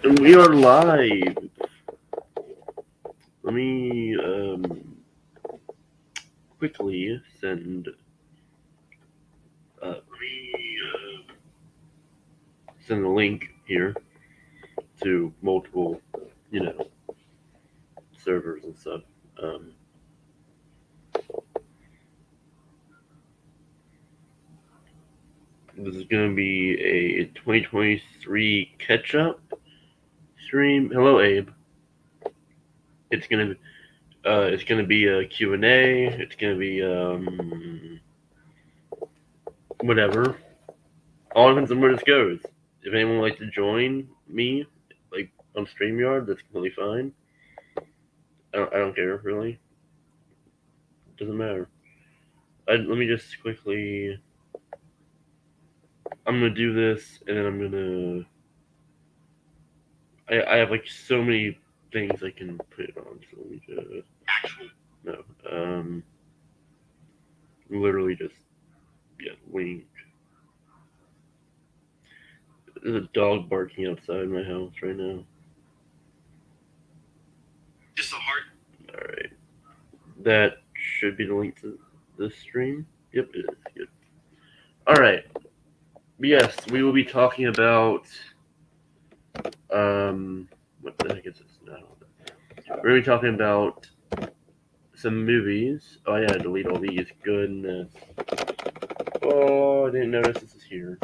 And we are live. Let me quickly send a link here to multiple, you know, servers and stuff. This is gonna be a 2023 catch-up stream. Hello, Abe. It's gonna be a Q&A. It's gonna be whatever. All depends on where this goes. If anyone would like to join me, like on StreamYard, that's completely fine. I don't care really. Doesn't matter. Let me just quickly. I'm gonna do this, and then I'm gonna. I have like so many things I can put it on. So let me just. No. Literally just link. There's a dog barking outside my house right now. Just a heart. All right. That should be the link to this stream. Yep, it is. Good. All right. Yes, we will be talking about what the heck is this now? We're gonna be talking about some movies. Oh yeah, delete all these. Goodness. Oh, I didn't notice this is here.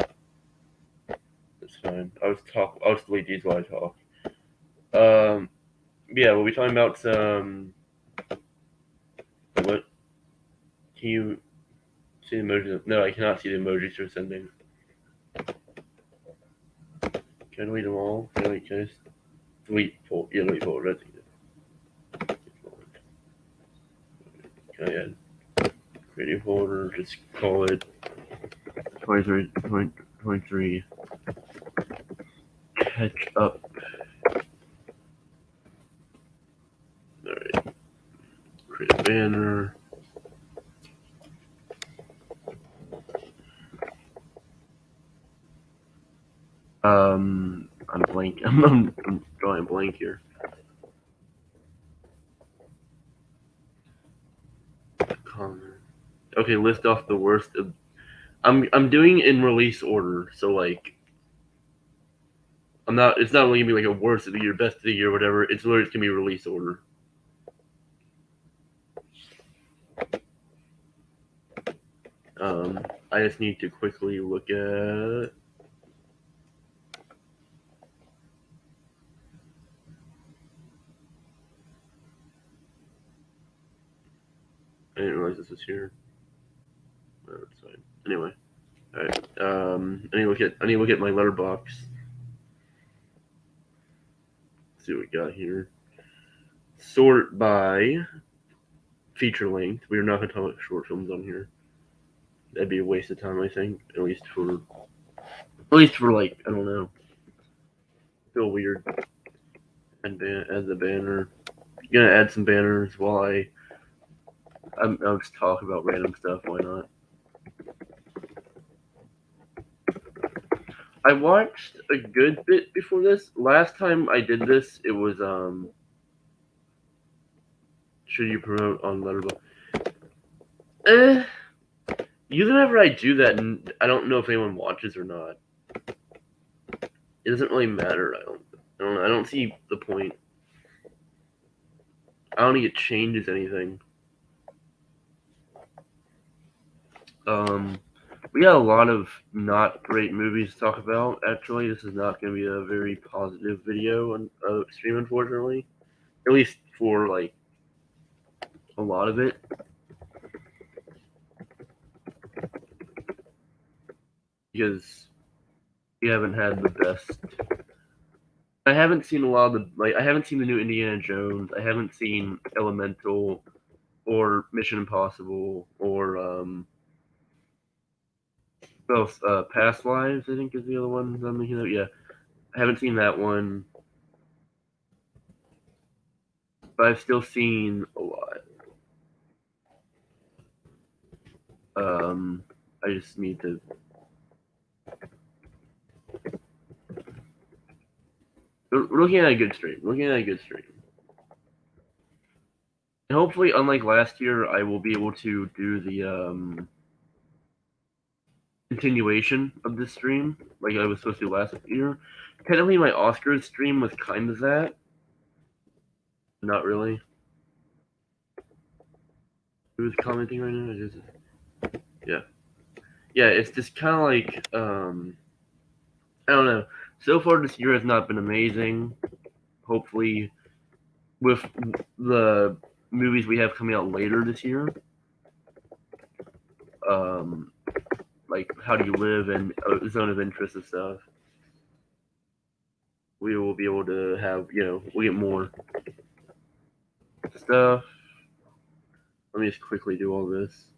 It's fine. I'll just delete these while I talk. Yeah, we'll be talking about some. What? Can you see the emojis? No, I cannot see the emojis you're sending. Can I delete them all? Can I just delete folder? Yeah, delete folder. That's it. Can I add creative folder? Just call it 23 catch up. Alright. Create a banner. I'm blank. I'm drawing blank here. Okay, list off the worst. I'm doing in release order, so like I'm not. It's not only gonna be like a worst of the year, best of the year, whatever. It's literally just gonna be release order. I just need to quickly look at. I didn't realize this was here. Oh, that's fine. Anyway, all right. I need to look at my letterbox. See what we got here. Sort by feature length. We're not gonna talk about short films on here. That'd be a waste of time, I think. At least for like I don't know. Feel weird. And add the banner. Gonna add some banners while I'll just talk about random stuff. Why not? I watched a good bit before this. Last time I did this, it was should you promote on Letterboxd? Usually whenever I do that, and I don't know if anyone watches or not. It doesn't really matter. I don't see the point. I don't think it changes anything. We got a lot of not great movies to talk about. Actually, this is not going to be a very positive video on stream, unfortunately. At least for like a lot of it, because we haven't had the best. I haven't seen a lot of the I haven't seen the new Indiana Jones. I haven't seen Elemental, or Mission Impossible, or both Past Lives. I think is the other one I'm thinking of. Yeah, I haven't seen that one, but I've still seen a lot. I just need to We're looking at a good stream. And hopefully, unlike last year, I will be able to do the continuation of this stream like I was supposed to last year. Technically, my Oscars stream was kind of that. Not really. Who's commenting right now? Yeah. It's just kind of like I don't know. So far, this year has not been amazing. Hopefully, with the movies we have coming out later this year, like How Do You Live and Zone of Interest and stuff, we will be able to have, we'll get more stuff. Let me just quickly do all this.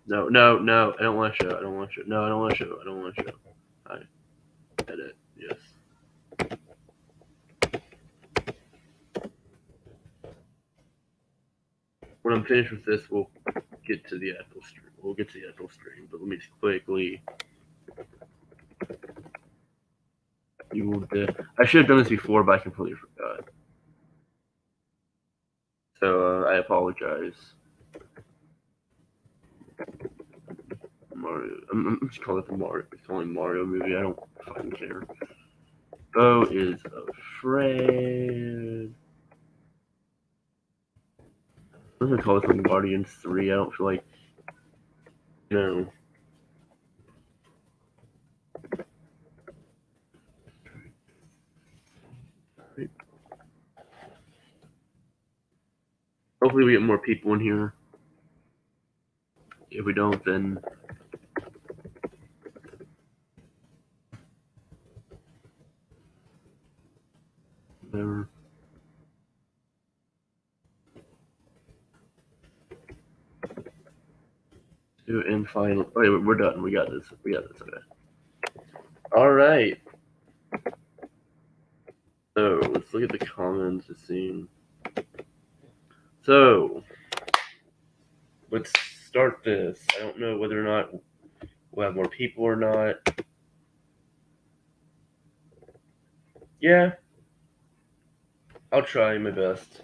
No, I don't want to show. No, I don't want to show. I edit, yes. When I'm finished with this, we'll get to the actual stream. But let me just quickly. I should have done this before, but I completely forgot. So I apologize. Mario. I'm just calling it the Mario. It's calling Mario movie. I don't fucking care. Bo is afraid. I'm gonna call this one Guardians 3. I don't feel like, Hopefully we get more people in here. If we don't, then whatever. And final. Oh, yeah, we're done. We got this. Okay. All right. So let's look at the comments to see. So let's start this. I don't know whether or not we'll have more people or not. Yeah, I'll try my best.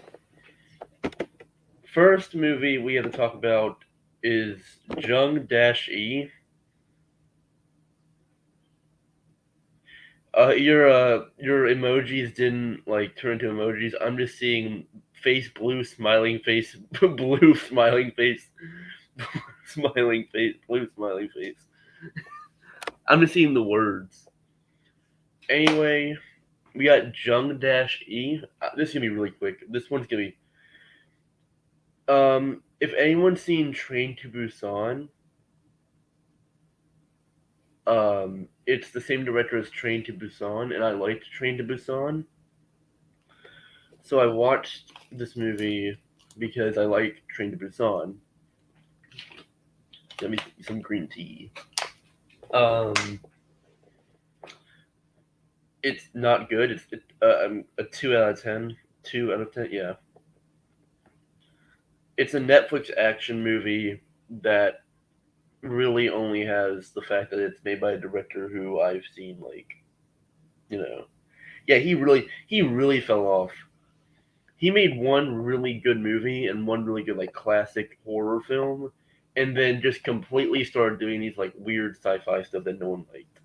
First movie we have to talk about is Jung-E. Your emojis didn't turn into emojis. I'm just seeing blue smiling face, blue smiling face, blue smiling face. I'm just seeing the words. Anyway, we got Jung-E. This is gonna be really quick. This one's gonna be. If anyone's seen Train to Busan, it's the same director as Train to Busan, and I liked Train to Busan. So I watched this movie because I like Train to Busan. Let me some green tea. It's not good. It's a 2 out of 10. 2 out of 10, yeah. It's a Netflix action movie that really only has the fact that it's made by a director who I've seen, yeah, he really fell off. He made one really good movie and one really good classic horror film, and then just completely started doing these weird sci-fi stuff that no one liked.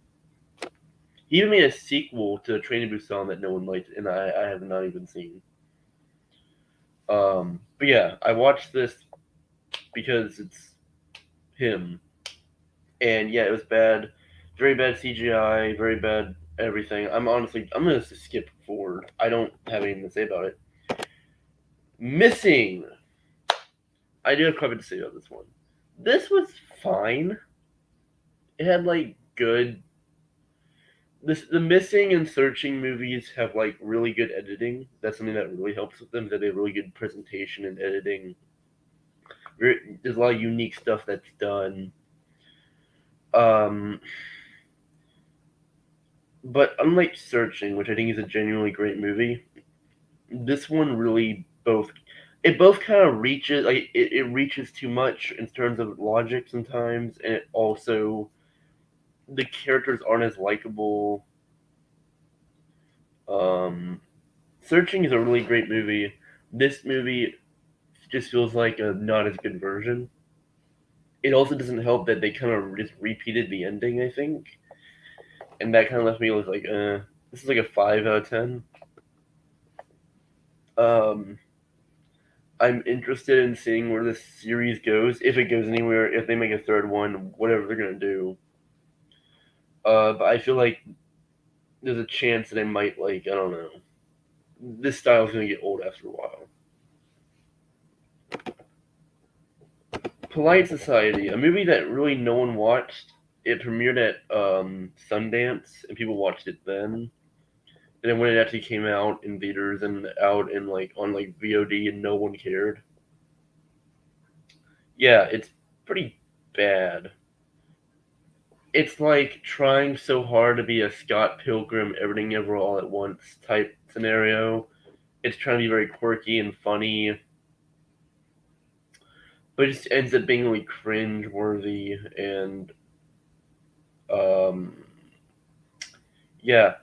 He even made a sequel to Train to Busan that no one liked, and I have not even seen. But yeah, I watched this because it's him, and yeah, it was bad, very bad CGI, very bad everything. I'm gonna just skip forward. I don't have anything to say about it. Missing. I do have quite a bit to say about this one. This was fine. It had good. The Missing and Searching movies have really good editing. That's something that really helps with them. That they have really good presentation and editing. There's a lot of unique stuff that's done. But unlike Searching, which I think is a genuinely great movie, this one really both it both kind of reaches like it reaches too much in terms of logic sometimes, and it also the characters aren't as likable. Um, Searching is a really great movie. This movie just feels like a not as good version. It also doesn't help that they kind of just repeated the ending, I think, and that kind of left me with like, this is like a 5 out of 10. Um, I'm interested in seeing where this series goes, if it goes anywhere, if they make a third one, whatever they're gonna do. But I feel like there's a chance that I might like, I don't know. This style's gonna get old after a while. Polite Society, a movie that really no one watched. It premiered at Sundance, and people watched it then. And then when it actually came out in theaters and out in like on like VOD, and no one cared. Yeah, it's pretty bad. It's like trying so hard to be a Scott Pilgrim, everything ever all at once type scenario. It's trying to be very quirky and funny, but it just ends up being really cringe worthy and um yeah,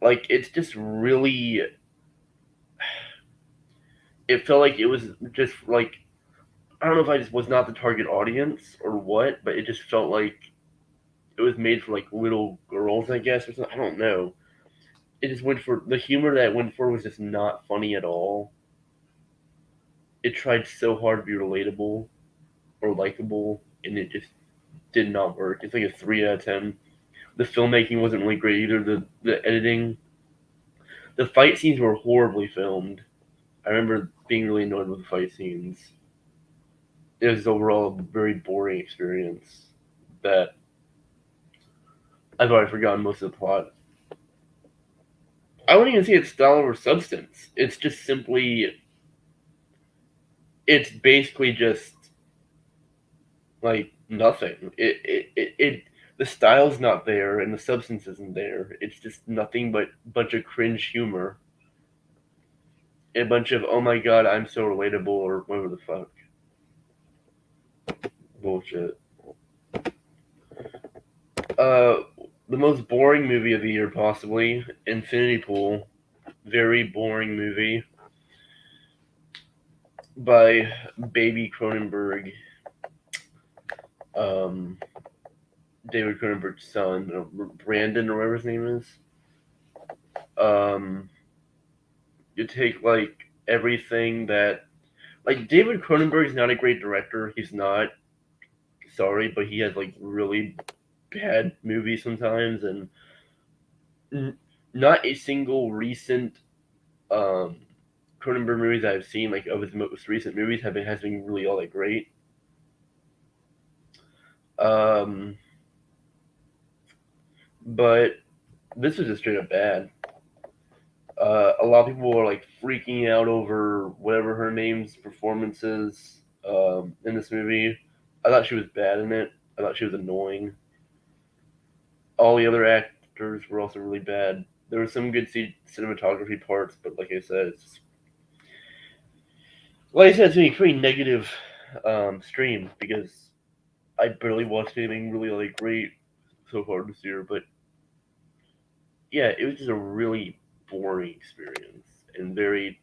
like it's just really it felt like it was just like I don't know if I just was not the target audience or what, but it just felt like it was made for like little girls, I guess, or something. I don't know. It just went for the humor that it went for was just not funny at all. It tried so hard to be relatable or likable, and it just did not work. It's like a 3 out of 10. The filmmaking wasn't really great either. The editing, the fight scenes were horribly filmed. I remember being really annoyed with the fight scenes. It was overall a very boring experience that I've already forgotten most of the plot. I wouldn't even say it's style over substance. It's just simply, it's basically just like nothing. The style's not there and the substance isn't there. It's just nothing but a bunch of cringe humor. A bunch of oh my god, I'm so relatable or whatever the fuck bullshit. Uh, the most boring movie of the year possibly, Infinity Pool. Very boring movie by Baby Cronenberg. Um, David Cronenberg's son, Brandon or whatever his name is. Um, you take like everything that like David Cronenberg's not a great director. He's not. Sorry, but he has like really bad movies sometimes, and n- not a single recent um, Cronenberg movies I've seen, like of his most recent movies, has been really all that great. Um, but this was just straight up bad. A lot of people were like freaking out over whatever her name's performance is in this movie. I thought she was bad in it. I thought she was annoying. All the other actors were also really bad. There were some good cinematography parts, but like I said, it's been a pretty negative stream because I barely watched anything really like great so far this year. But yeah, it was just a really boring experience and very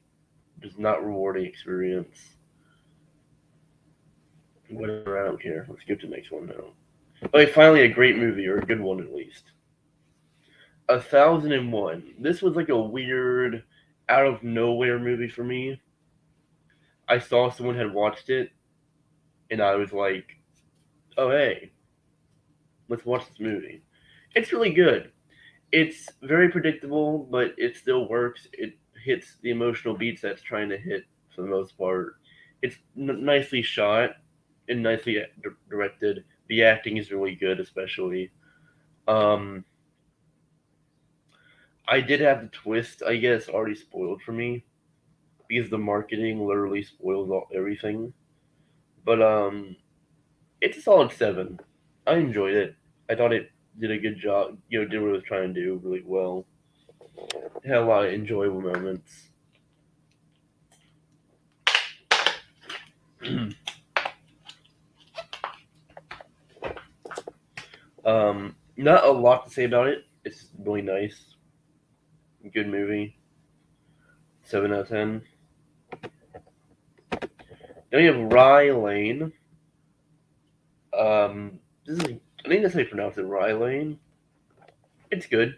just not rewarding experience. Whatever, I don't care. Let's get to the next one now. Okay, finally a great movie, or a good one at least. 1001. This was like a weird, out of nowhere movie for me. I saw someone had watched it, and I was like, oh, hey, let's watch this movie. It's really good. It's very predictable, but it still works. It hits the emotional beats that it's trying to hit for the most part. It's nicely shot and nicely directed. The acting is really good, especially. Um, I did have the twist, I guess, already spoiled for me because the marketing literally spoils everything. But it's a solid 7. I enjoyed it. I thought it did a good job. Did what it was trying to do really well. It had a lot of enjoyable moments. Not a lot to say about it. It's really nice. Good movie. 7 out of 10. Then we have Rye Lane. This is, I think that's how you pronounce it, Rye Lane. It's good.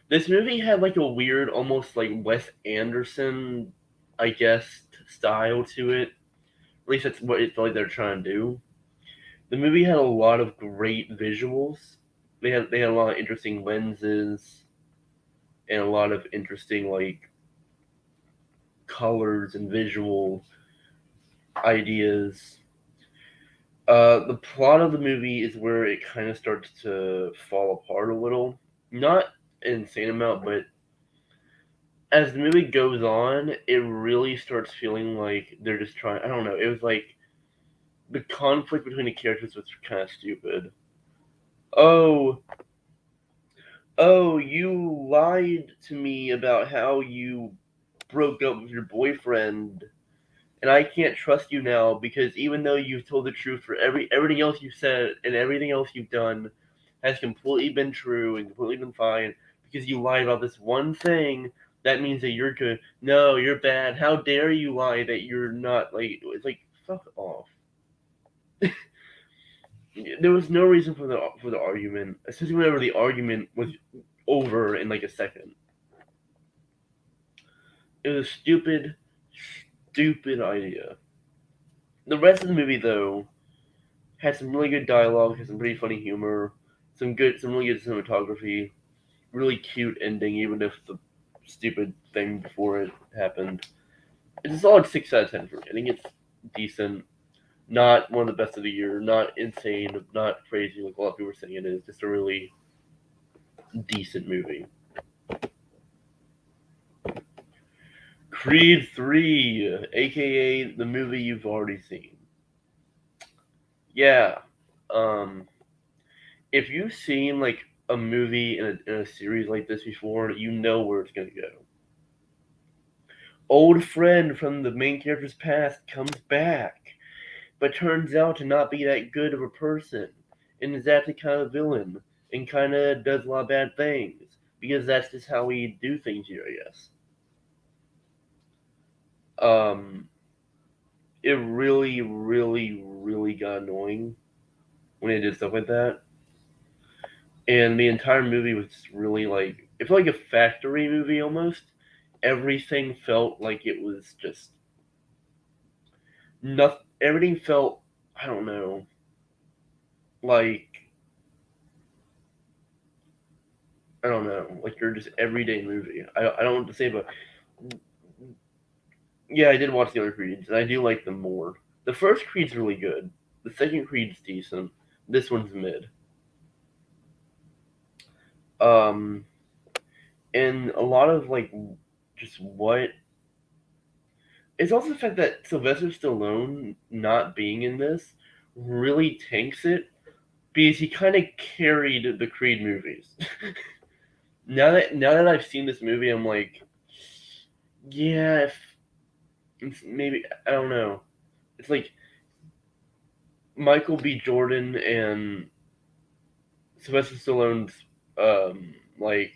This movie had like a weird, almost like Wes Anderson, I guess, style to it. At least that's what it felt like they're trying to do. The movie had a lot of great visuals. They had a lot of interesting lenses and a lot of interesting like colors and visual ideas. The plot of the movie is where it kind of starts to fall apart a little. Not an insane amount, but as the movie goes on, it really starts feeling like they're just trying. I don't know. It was like the conflict between the characters was kind of stupid. Oh, oh, you lied to me about how you broke up with your boyfriend, and I can't trust you now because even though you've told the truth for everything else you said and everything else you've done has completely been true and completely been fine because you lied about this one thing. That means that you're good. No, you're bad. How dare you lie that you're not like? It's like fuck off. There was no reason for the argument, especially whenever the argument was over in like a second. It was a stupid idea. The rest of the movie, though, had some really good dialogue, had some pretty funny humor, some really good cinematography, really cute ending, even if the stupid thing before it happened. It's a solid 6 out of 10 for me. I think it's decent. Not one of the best of the year. Not insane. Not crazy like a lot of people are saying it is. Just a really decent movie. Creed 3, aka the movie you've already seen. Yeah. Um, if you've seen like a movie in a series like this before, you know where it's gonna go. Old friend from the main character's past comes back, but turns out to not be that good of a person, and is actually kind of a villain, and kind of does a lot of bad things, because that's just how we do things here, I guess. Um, it really got annoying when they did stuff like that. And the entire movie was just really like it felt like a factory movie almost. Everything felt like it was just nothing. Everything felt I don't know like I don't know like your just everyday movie. I don't know what to say, but yeah, I did watch the other Creeds and I do like them more. The first Creed's really good. The second Creed's decent. This one's mid. Um, and a lot of like just what it's also the fact that Sylvester Stallone not being in this really tanks it because he kind of carried the Creed movies. Now that I've seen this movie, I'm like, yeah, if it's maybe I don't know. It's like Michael B. Jordan and Sylvester Stallone's like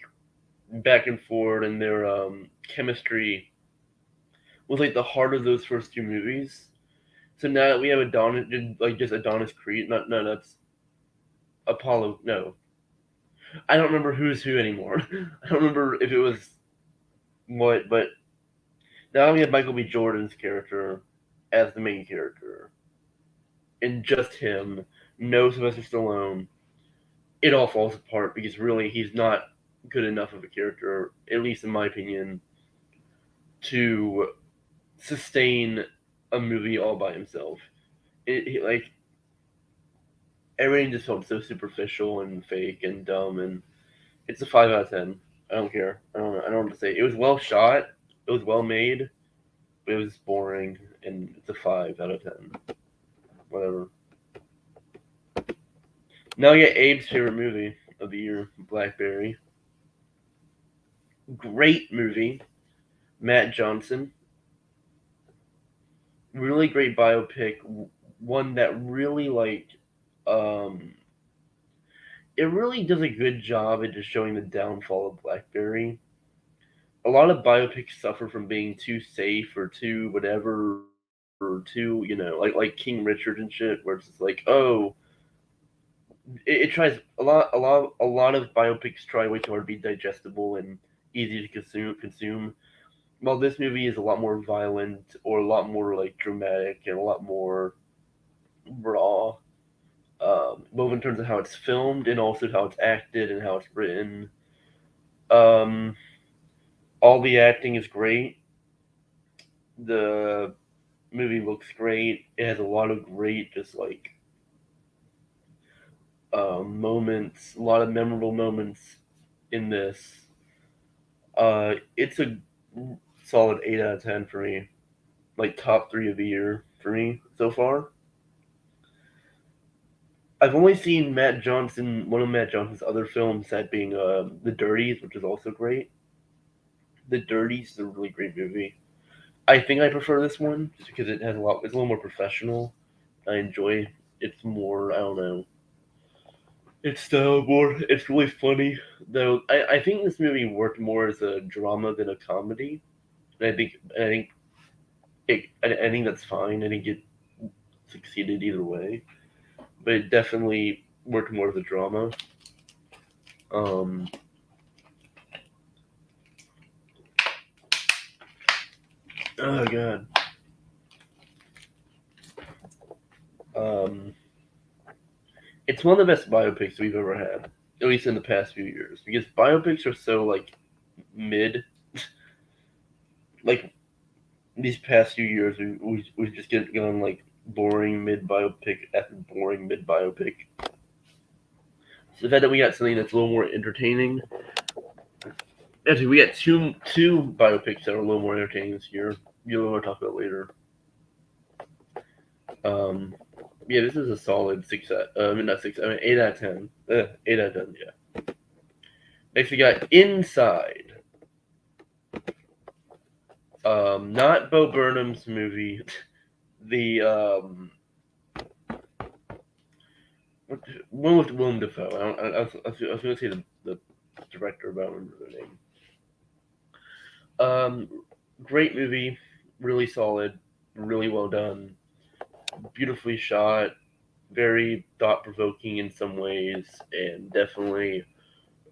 back and forth and their chemistry was like the heart of those first two movies. So now that we have Adonis, like just Adonis Creed, not no, that's Apollo. No, I don't remember who's who anymore. I don't remember if it was what, but now we have Michael B. Jordan's character as the main character, and just him. No Sylvester Stallone. It all falls apart because really he's not good enough of a character, at least in my opinion, to sustain a movie all by himself. Like everything just felt so superficial and fake and dumb, and it's a 5 out of 10. I don't care. I don't know what to say. It was well shot. It was well made, but it was boring, and it's a 5 out of 10. Whatever. Now I get Abe's favorite movie of the year, Blackberry. Great movie. Matt Johnson. really great biopic, one that really um, it really does a good job at just showing the downfall of BlackBerry. A lot of biopics suffer from being too safe or too whatever or too, like King Richard and shit, where it's just like, oh, it tries a lot of biopics try way too hard to be digestible and easy to consume. While this movie is a lot more violent or a lot more like dramatic and a lot more raw, both in terms of how it's filmed and also how it's acted and how it's written. Um, all the acting is great. The movie looks great. It has a lot of great, just like moments, a lot of memorable moments in this. It's a solid 8 out of 10 for me. Like top three of the year for me so far. I've only seen one of Matt Johnson's other films, that being The Dirties, which is also great. The Dirties is a really great movie. I think I prefer this one just because it's a little more professional. I enjoy it's more, I don't know. It's more, it's really funny. Though I think this movie worked more as a drama than a comedy. And I think that's fine. I think it succeeded either way. But it definitely worked more as a drama. Um, oh god. Um, it's one of the best biopics we've ever had, at least in the past few years, because biopics are so like mid. Like these past few years, we just get going like boring mid biopic after boring mid biopic. So the fact that we got something that's a little more entertaining. Actually, we got two biopics that are a little more entertaining this year. You'll want to talk about later. Um, yeah, this is a solid not six. I mean, 8 out of 10. 8 out of 10. Yeah. Next, we got Inside. Not Bo Burnham's movie. The one with Willem Dafoe. I was going to say the director, but I don't remember the name. Um, great movie, really solid, really well done, beautifully shot, very thought provoking in some ways, and definitely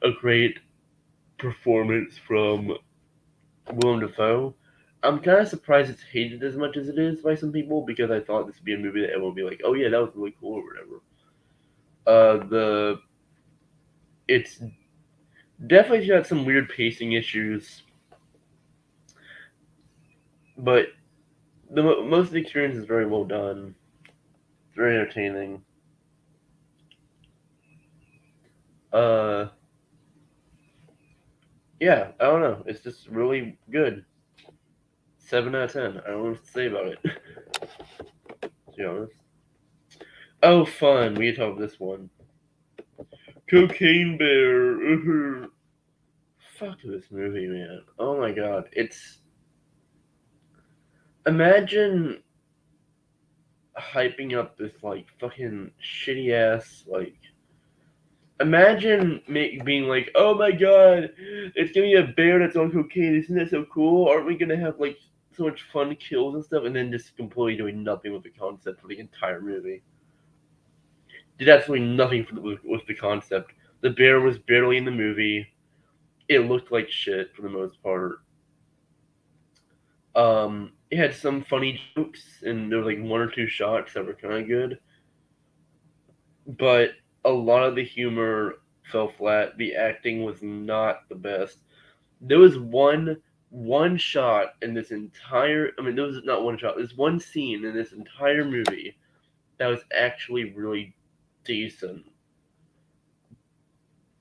a great performance from Willem Dafoe. I'm kind of surprised it's hated as much as it is by some people because I thought this would be a movie that everyone would be like, "Oh yeah, that was really cool" or whatever. The it's definitely got some weird pacing issues, but most of the experience is very well done, very entertaining. Uh, yeah, I don't know. It's just really good. 7 out of 10. I don't know what to say about it. To be honest. Oh, fun. We can talk about this one. Cocaine Bear. Fuck this movie, man. Oh my god. Imagine hyping up this, like, fucking shitty ass, like. Imagine being like, oh my god, it's gonna be a bear that's on cocaine. Isn't that so cool? Aren't we gonna have, like, so much fun kills and stuff? And then just completely doing nothing with the concept for the entire movie. Did absolutely nothing with the concept. The bear was barely in the movie. It looked like shit for the most part. It had some funny jokes, and there was like one or two shots that were kind of good, but a lot of the humor fell flat. The acting was not the best. There was one shot in this entire. I mean, there was not one shot. There's one scene in this entire movie that was actually really decent,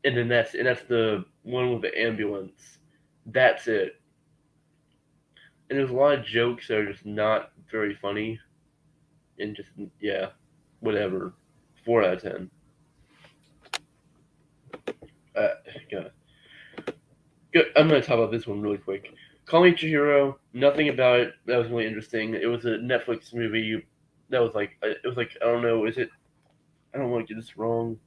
and that's the one with the ambulance. That's it. And there's a lot of jokes that are just not very funny, and just yeah, whatever. 4 out of 10. Uh, God. Good. I'm gonna talk about this one really quick. Call Me Chihiro. Nothing about it that was really interesting. It was a Netflix movie that was like it was like I don't know. Is it? I don't want to get this wrong.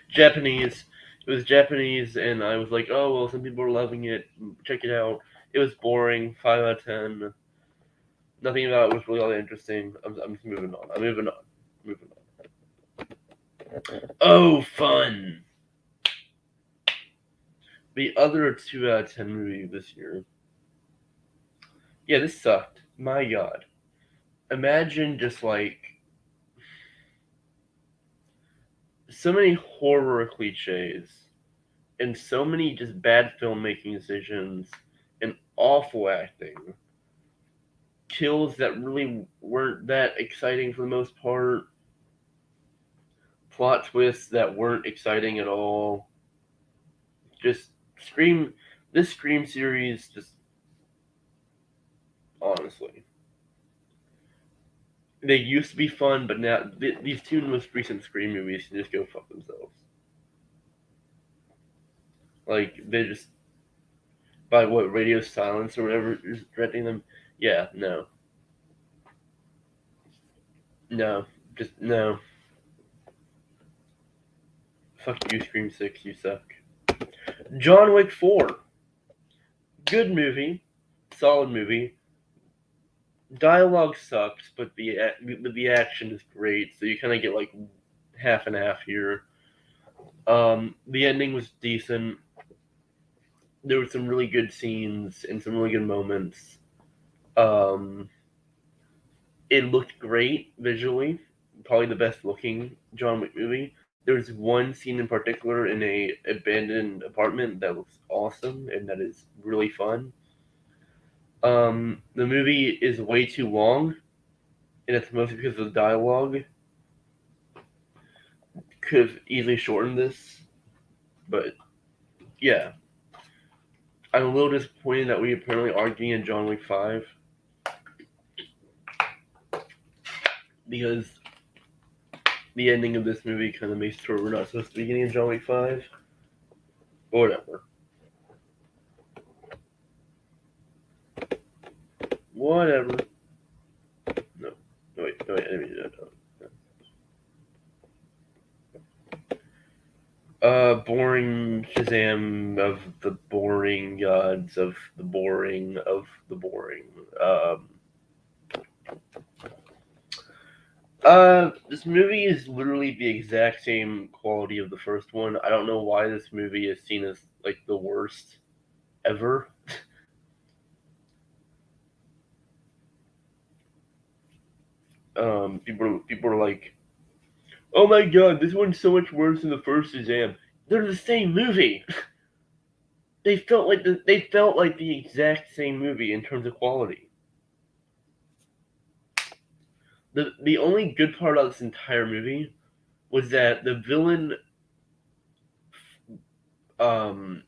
Japanese. It was Japanese, and I was like, oh well, some people are loving it. Check it out. It was boring. 5 out of 10. Nothing about it was really all that interesting. I'm just moving on. I'm moving on. Moving on. Oh, fun! The other 2 out of 10 movie this year. Yeah, this sucked. My God. Imagine just like so many horror cliches and so many just bad filmmaking decisions and awful acting. Kills that really weren't that exciting for the most part. Plot twists that weren't exciting at all. Just Scream. This Scream series, just honestly, they used to be fun, but now these 2 most recent Scream movies can just go fuck themselves. Like they just by what Radio Silence or whatever is directing them. Yeah, no, no, just no. Fuck you, Scream 6, you suck. John Wick 4, good movie, solid movie. Dialogue sucks, but the action is great. So you kind of get like half and half here. The ending was decent. There were some really good scenes and some really good moments. Um, it looked great visually, probably the best looking John Wick movie. There's one scene in particular in a abandoned apartment that looks awesome and that is really fun. The movie is way too long, and it's mostly because of the dialogue. Could have easily shortened this, but yeah. I'm a little disappointed that we apparently are getting a John Wick 5 because the ending of this movie kind of makes it where we're not supposed to be getting a John Wick 5. Or whatever. Whatever. No. No, wait, I didn't mean to do that. Boring Shazam of the boring gods of the boring of the boring. This movie is literally the exact same quality of the first one. I don't know why this movie is seen as like the worst ever. People are like, "Oh my god, this one's so much worse than the first Shazam." They're the same movie. They felt like the exact same movie in terms of quality. The only good part of this entire movie was that the villain um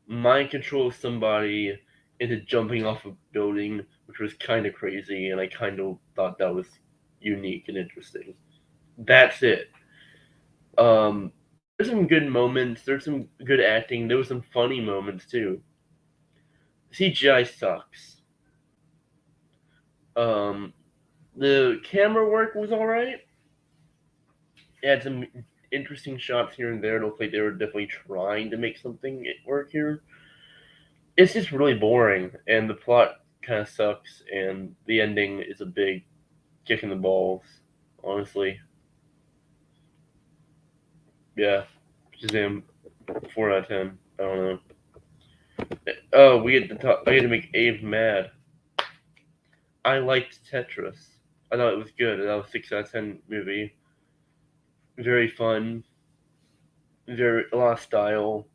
mind controls somebody into jumping off a building, which was kind of crazy, and I kind of thought that was unique and interesting. That's it. There's some good moments. There's some good acting. There was some funny moments too. CGI sucks. Um, the camera work was all right. It had some interesting shots here and there. It looked like they were definitely trying to make something work here. It's just really boring, and the plot kind of sucks, and the ending is a big kick in the balls. Honestly, yeah. Shazam, 4 out of 10. I don't know. Oh, we had to talk. I had to make Abe mad. I liked Tetris. I thought it was good. That was 6 out of 10 movie. Very fun. Very a lot of style.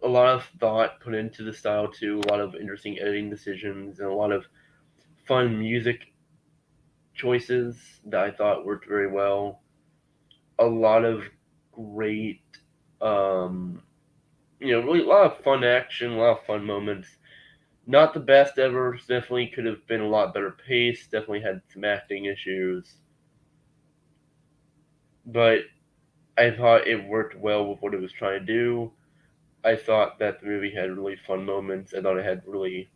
A lot of thought put into the style too. A lot of interesting editing decisions and a lot of fun music choices that I thought worked very well. A lot of great, um, really a lot of fun action, a lot of fun moments. Not the best ever. Definitely could have been a lot better paced. Definitely had some acting issues. but I thought it worked well with what it was trying to do. I thought that the movie had really fun moments. I thought it had really.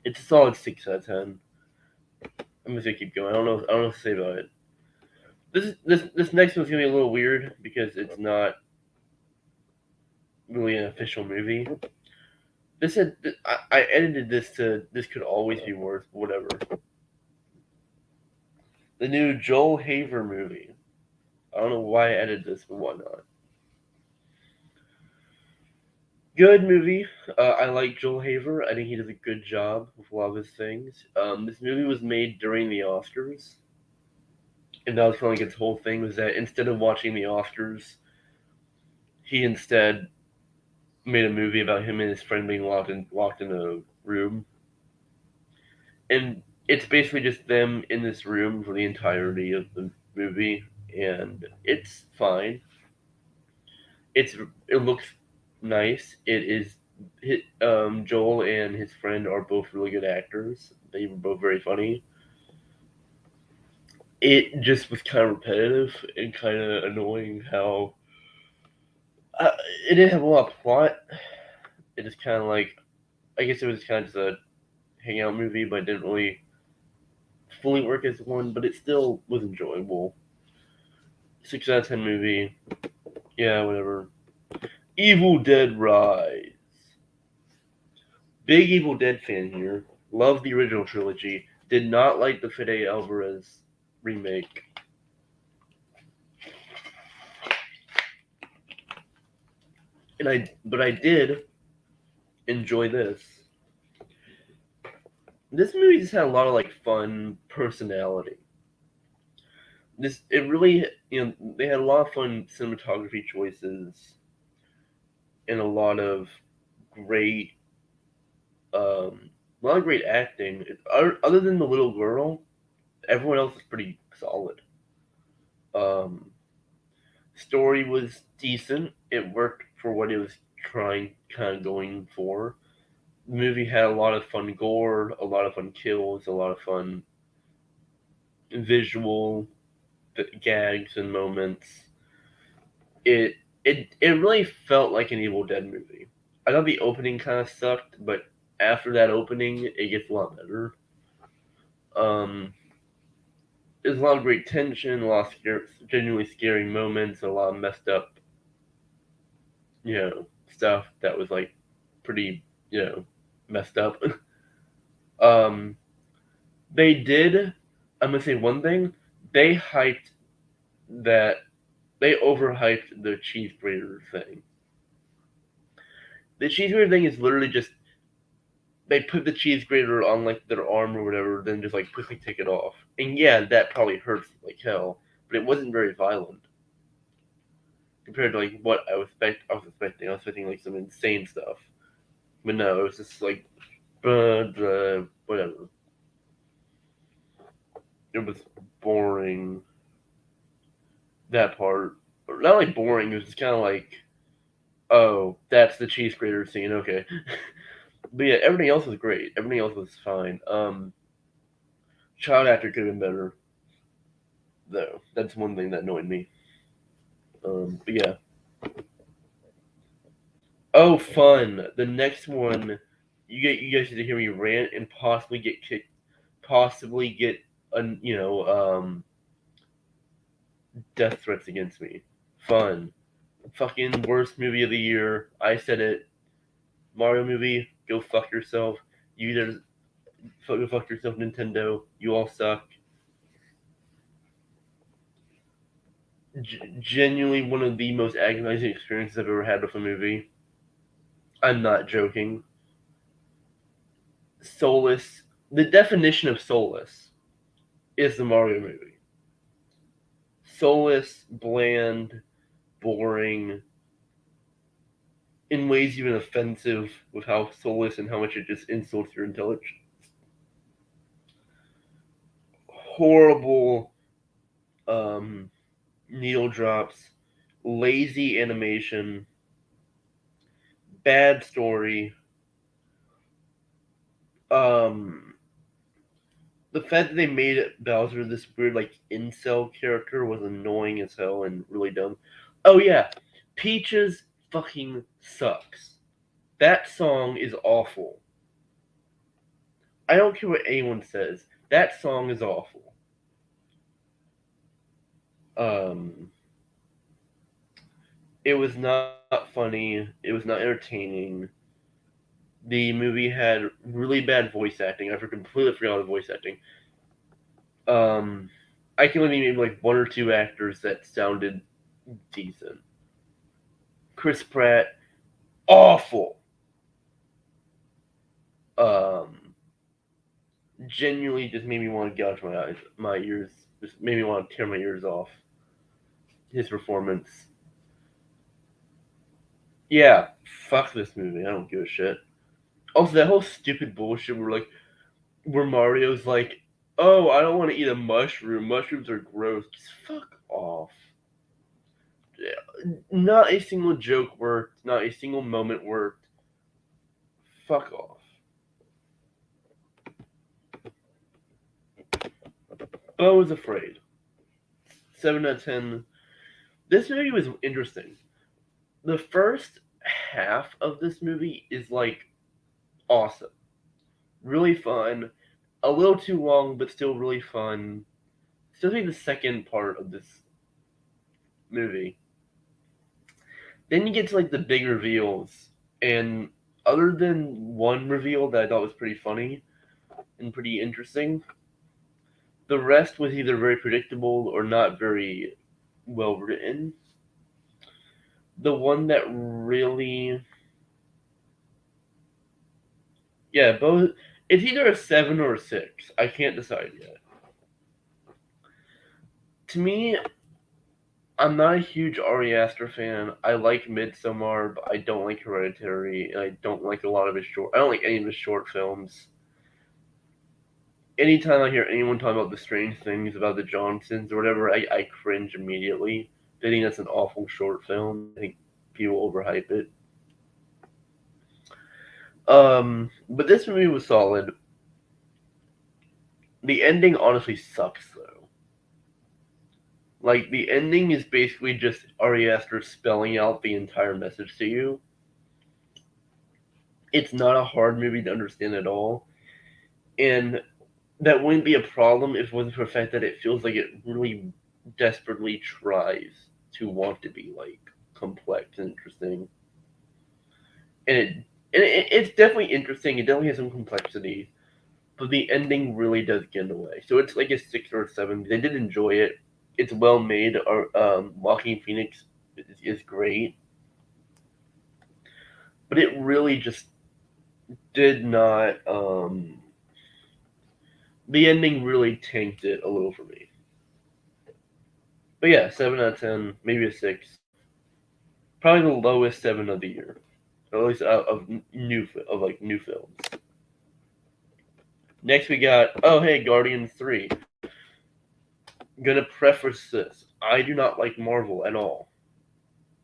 It's a solid 6 out of 10. I'm just gonna keep going. I don't know what to say about it. This next one's gonna be a little weird because it's not really an official movie. This had I edited this to this could always be worse. Whatever. The new Joel Haver movie. I don't know why I edited this, but why not? Good movie. I like Joel Haver. I think he does a good job with a lot of his things. This movie was made during the Oscars, and that was kind of like its whole thing was that instead of watching the Oscars, he instead made a movie about him and his friend being locked in a room, and it's basically just them in this room for the entirety of the movie, and it's fine. It looks nice. It is. Joel and his friend are both really good actors. They were both very funny. It just was kind of repetitive and kind of annoying how uh, it didn't have a lot of plot. It just kind of like I guess it was kind of just a hangout movie, but it didn't really fully work as one. But it still was enjoyable. 6 out of 10 movie. Yeah, whatever. Evil Dead Rise. Big Evil Dead fan here. Love the original trilogy. Did not like the Fede Alvarez remake. But I did enjoy this. This movie just had a lot of like fun personality. It really they had a lot of fun cinematography choices and great um a lot of great acting. Other than the little girl, everyone else is pretty solid. Um, Story was decent. It worked for what it was trying, kind of going for. The movie had a lot of fun gore, a lot of fun kills, a lot of fun visual gags and moments. It it really felt like an Evil Dead movie. I thought the opening kind of sucked, but after that opening, it gets a lot better. Um, there's a lot of great tension, a lot of genuinely scary moments, a lot of messed up, stuff that was like pretty, messed up. um, they did. I'm gonna say one thing. They hyped that. They overhyped the cheese grater thing. The cheese grater thing is literally just they put the cheese grater on like their arm or whatever, then just like quickly take it off. And yeah, that probably hurts like hell, but it wasn't very violent compared to like what I was expecting. I was expecting like some insane stuff, but no, it was just like whatever. It was boring. That part, not like boring. It was just kind of like, oh, that's the cheese grater scene. Okay, but yeah, everything else was great. Everything else was fine. Child actor could have been better, though. That's one thing that annoyed me. But yeah. Oh, fun. The next one, you guys get to hear me rant and possibly get kicked, possibly get death threats against me. Fun. Fucking worst movie of the year. I said it. Mario movie. Go fuck yourself. You either go fuck yourself, Nintendo. You all suck. Genuinely one of the most agonizing experiences I've ever had with a movie. I'm not joking. Soulless. The definition of soulless is the Mario movie. Soulless, bland, boring, in ways even offensive with how soulless and how much it just insults your intelligence. Horrible um, needle drops, lazy animation, bad story, um, the fact that they made Bowser this weird like incel character was annoying as hell and really dumb. Oh yeah, Peaches fucking sucks. That song is awful. I don't care what anyone says. That song is awful. Um, it was not funny. It was not entertaining. The movie had really bad voice acting. I completely forgot the voice acting. I can only name like one or two actors that sounded decent. Chris Pratt, awful. Um, Genuinely just made me want to gouge my ears. Just made me want to tear my ears off. His performance. Yeah, fuck this movie. I don't give a shit. Also, that whole stupid bullshit where Mario's like, "Oh, I don't want to eat a mushroom. Mushrooms are gross." Just fuck off. Not a single joke worked. Not a single moment worked. Fuck off. Bo was afraid. 7 out of 10. This movie was interesting. The first half of this movie is like awesome, really fun. A little too long, but still really fun. Still think the second part of this movie. Then you get to like the big reveals, and other than one reveal that I thought was pretty funny and pretty interesting, the rest was either very predictable or not very well written. The one that really, yeah, both. It's either a 7 or a 6. I can't decide yet. To me, I'm not a huge Ari Aster fan. I like Midsommar, but I don't like Hereditary, and I don't like a lot of his short. I don't like any of his short films. Anytime I hear anyone talk about the strange things about the Johnsons or whatever, I cringe immediately. I think that's an awful short film. I think people overhype it. But this movie was solid. The ending honestly sucks though. Like the ending is basically just Ari Aster spelling out the entire message to you. It's not a hard movie to understand at all, and that wouldn't be a problem if it wasn't for the fact that it feels like it really desperately tries to want to be like complex and interesting. And it's definitely interesting. It definitely has some complexity, but the ending really does get in the way. So it's like a 6 or a 7. They did enjoy it. It's well made. Or Joaquin Phoenix is great, but it really just did not. The ending really tanked it a little for me. But yeah, 7 out of 10, maybe a 6. Probably the lowest 7 of the year, or at least new films. Next we got Guardians 3. Gonna preface this: I do not like Marvel at all.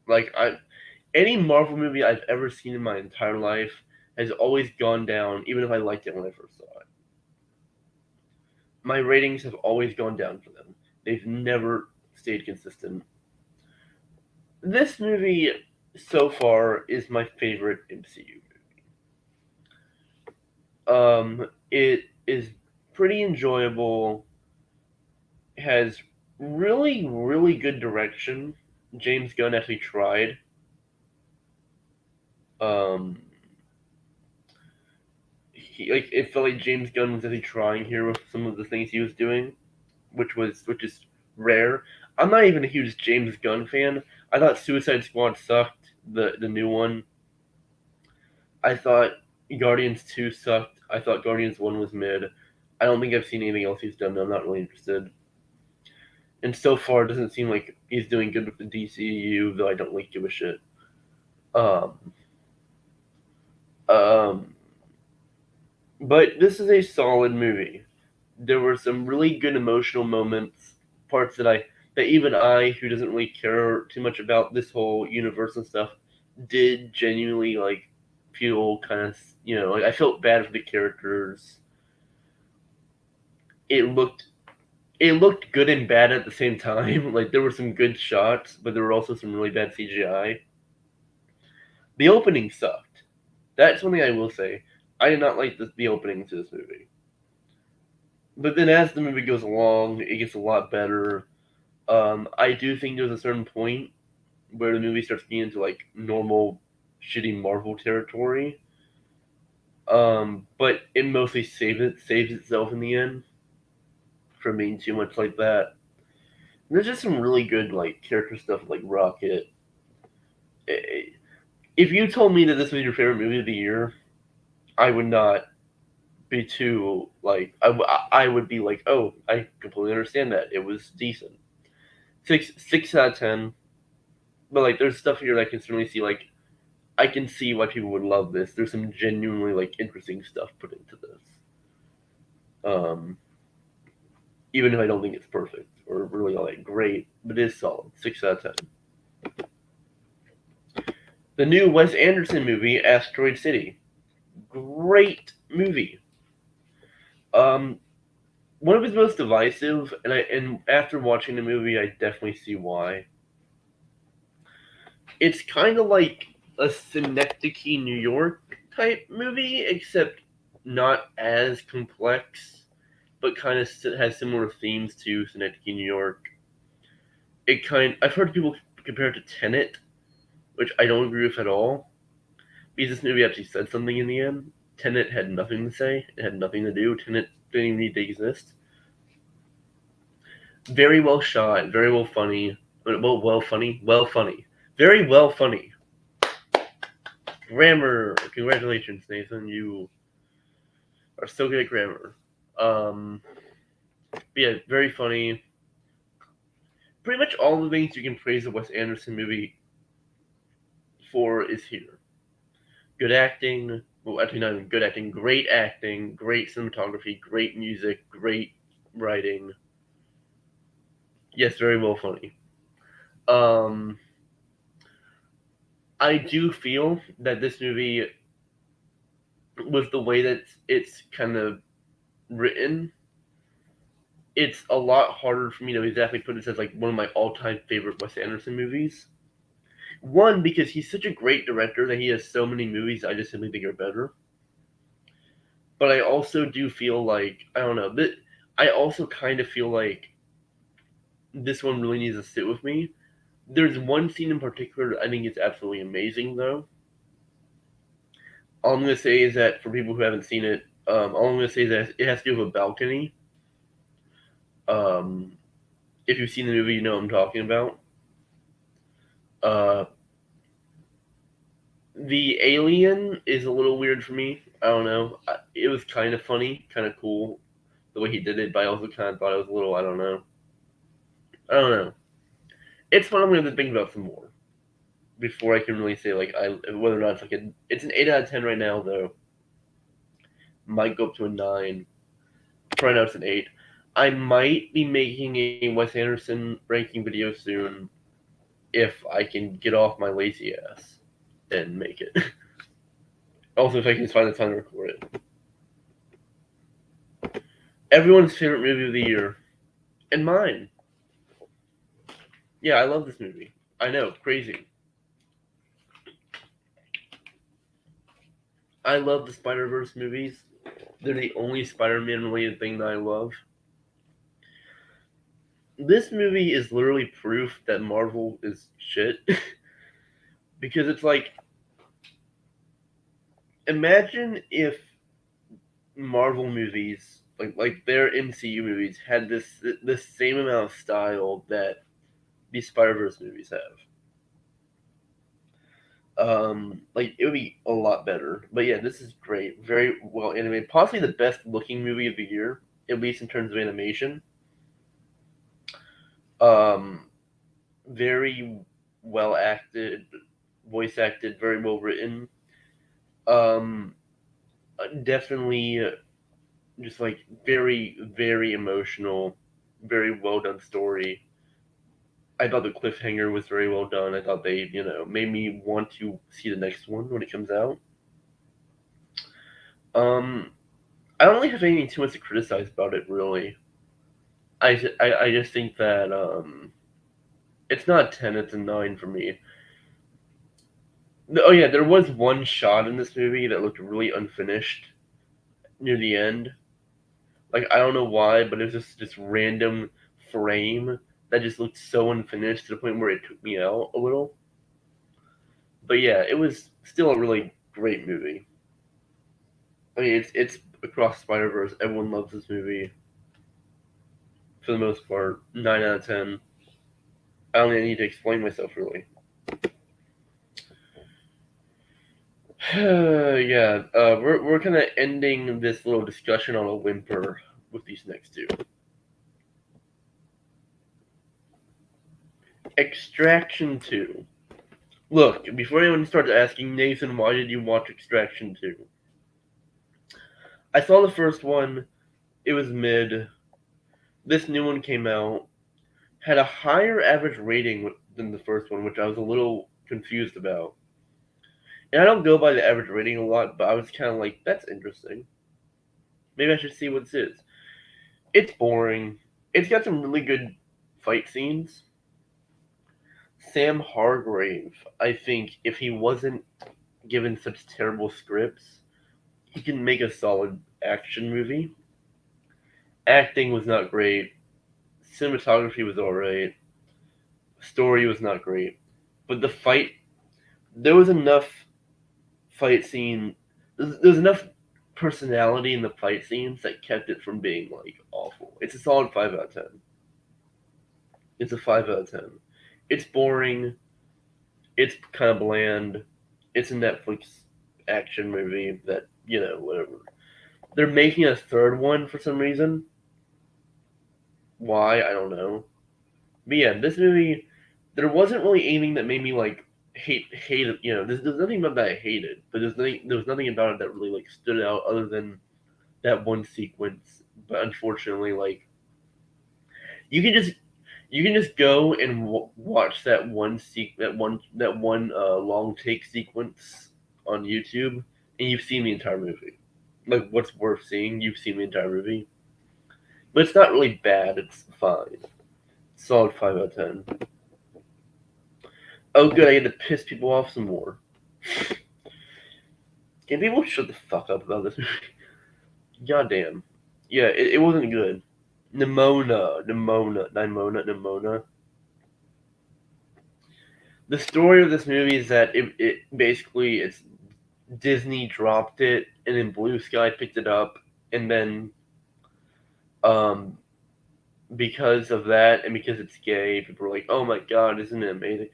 Like any Marvel movie I've ever seen in my entire life has always gone down, even if I liked it when I first saw it. My ratings have always gone down for them. They've never stayed consistent. This movie so far is my favorite MCU movie. It is pretty enjoyable. Has really, really good direction. James Gunn actually tried. Um, it felt like James Gunn was actually trying here with some of the things he was doing, which is rare. I'm not even a huge James Gunn fan. I thought Suicide Squad sucked, the new one. I thought Guardians 2 sucked. I thought Guardians 1 was mid. I don't think I've seen anything else he's done. I'm not really interested. And so far, it doesn't seem like he's doing good with the DCU, though I don't really give a shit. Um, um, but this is a solid movie. There were some really good emotional moments, parts that even I, who doesn't really care too much about this whole universe and stuff, did genuinely like feel kind of like I felt bad for the characters. it looked good and bad at the same time. Like there were some good shots, but there were also some really bad CGI. The opening sucked. That's something I will say. I did not like the opening to this movie. But then as the movie goes along, it gets a lot better. I do think there's a certain point where the movie starts getting into like normal shitty Marvel territory. But it mostly saves itself in the end from being too much like that. And there's just some really good like character stuff like Rocket. If you told me that this was your favorite movie of the year, I would not be too like I would be like, oh, I completely understand that it was decent. Six out of 10. But like, there's stuff here that I can certainly see. Like, I can see why people would love this. There's some genuinely like interesting stuff put into this. Um, Even if I don't think it's perfect or really all that great, but it is solid. 6 out of 10. The new Wes Anderson movie, Asteroid City. Great movie. Um, One of his most divisive, and after watching the movie, I definitely see why. It's kind of like a Synecdoche, New York type movie, except not as complex, but kind of has similar themes to Synecdoche, New York. I've heard people compare it to Tenet, which I don't agree with at all, because this movie actually said something in the end. Tenet had nothing to say. It had nothing to do. Tenet didn't even need to exist. Very well shot. Very well funny. Well funny. Very well funny. Grammar. Congratulations, Nathan. You are so good at grammar. Um, but yeah, very funny. Pretty much all the things you can praise a Wes Anderson movie for is here. Good acting. Well, actually, not even good acting. Great acting. Great cinematography. Great music. Great writing. Yes, very well funny. Um, I do feel that this movie, with the way that it's kind of written, it's a lot harder for me to exactly put this as like one of my all-time favorite Wes Anderson movies. One, because he's such a great director that he has so many movies I just simply think are better. But I also do feel like I don't know. I also kind of feel like this one really needs to sit with me. There's one scene in particular that I think is absolutely amazing, though. All I'm gonna say is that for people who haven't seen it, all I'm gonna say is that it has to do with a balcony. Um, if you've seen the movie, you know what I'm talking about. Uh, the alien is a little weird for me. I don't know. It was kind of funny, kind of cool the way he did it, but I also kind of thought it was a little. I don't know. I don't know. It's one I'm going to think about some more before I can really say like whether or not it's like it's an 8 out of 10 right now though. Might go up to a 9. Right now it's an 8. I might be making a Wes Anderson ranking video soon if I can get off my lazy ass and make it. Also, if I can find the time to record it. Everyone's favorite movie of the year, and mine. Yeah, I love this movie. I know, crazy. I love the Spider-Verse movies. They're the only Spider-Man related thing that I love. This movie is literally proof that Marvel is shit. Because it's like, imagine if Marvel movies, like their MCU movies, had this same amount of style that these Spider-Verse movies have. Like it would be a lot better. But yeah, this is great. Very well animated. Possibly the best looking movie of the year, at least in terms of animation. Um, Very well acted, voice acted, very well written. Um, Definitely just like very emotional, very well done story. I thought the cliffhanger was very well done. I thought they, made me want to see the next one when it comes out. Um, I don't really have anything too much to criticize about it, really. I just think that it's not a 10, it's a 9 for me. Oh yeah, there was one shot in this movie that looked really unfinished near the end. Like I don't know why, but it was just this random frame that just looked so unfinished to the point where it took me out a little. But yeah, it was still a really great movie. I mean, it's across Spider Verse. Everyone loves this movie for the most part. 9 out of 10. I don't need to explain myself really. Yeah, we're kind of ending this little discussion on a whimper with these next two. Extraction 2. Look, before anyone starts asking, Nathan, why did you watch Extraction 2? I saw the first one, it was mid. This new one came out, had a higher average rating than the first one, which I was a little confused about. And I don't go by the average rating a lot, but I was kind of like, that's interesting. Maybe I should see what this is. It's boring. It's got some really good fight scenes. Sam Hargrave, I think, if he wasn't given such terrible scripts, he can make a solid action movie. Acting was not great. Cinematography was alright. Story was not great. But the fight, there was enough fight scene. There's enough personality in the fight scenes that kept it from being like awful. It's a solid 5 out of 10. It's a 5 out of 10. It's boring. It's kind of bland. It's a Netflix action movie that whatever. They're making a third one for some reason. Why I don't know. But yeah, this movie, there wasn't really anything that made me like hate it. There's nothing about that I hated, but there was nothing about it that really like stood out other than that one sequence. But unfortunately, like you can just go and watch that one long take sequence on YouTube, and you've seen the entire movie. Like what's worth seeing? You've seen the entire movie, but it's not really bad. It's fine. Solid 5 out of 10. Oh, good. I get to piss people off some more. Can people shut the fuck up about this movie? Goddamn. Yeah, it wasn't good. Nimona. The story of this movie is that it basically it's Disney dropped it and then Blue Sky picked it up and then um because of that and because it's gay, people were like, "Oh my god, isn't it amazing?"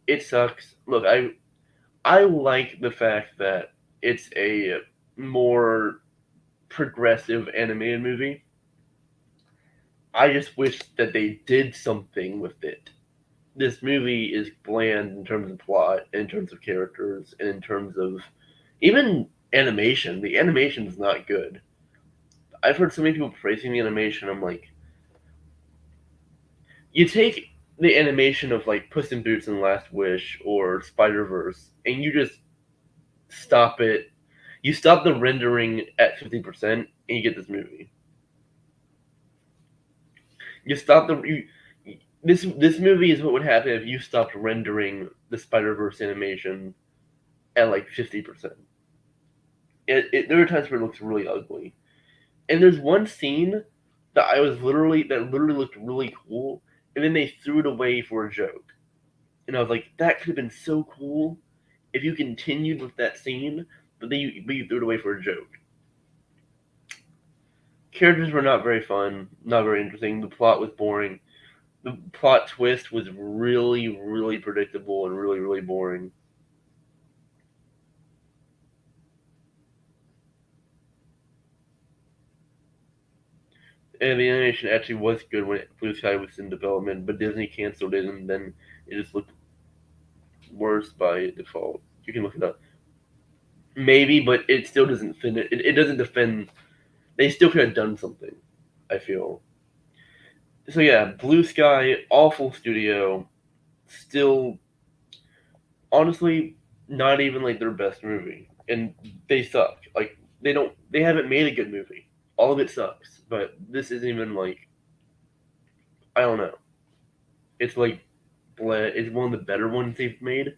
It sucks. Look, I like the fact that it's a more progressive animated movie. I just wish that they did something with it. This movie is bland in terms of plot, in terms of characters, and in terms of even animation. The animation is not good. I've heard so many people praising the animation. I'm like, you take the animation of like Puss in Boots and Last Wish or Spider Verse, and you just stop it. You stop the rendering at 50%, and you get this movie. You stop the this movie is what would happen if you stopped rendering the Spider Verse animation at like 50%. There are times where it looks really ugly, and there's one scene that literally looked really cool, and then they threw it away for a joke, and I was like, that could have been so cool if you continued with that scene, but you threw it away for a joke. Characters were not very fun, not very interesting. The plot was boring. The plot twist was really, really predictable and really, really boring. And the animation actually was good when Blue Sky was in development, but Disney canceled it, and then it just looked worse by default. You can look it up. Maybe, but it still doesn't it doesn't defend. They still could have done something, I feel. So yeah, Blue Sky, awful studio. Still, honestly, not even like their best movie, and they suck. Like they haven't made a good movie. all of it sucks. But this isn't even like, I don't know. It's like it's one of the better ones they've made.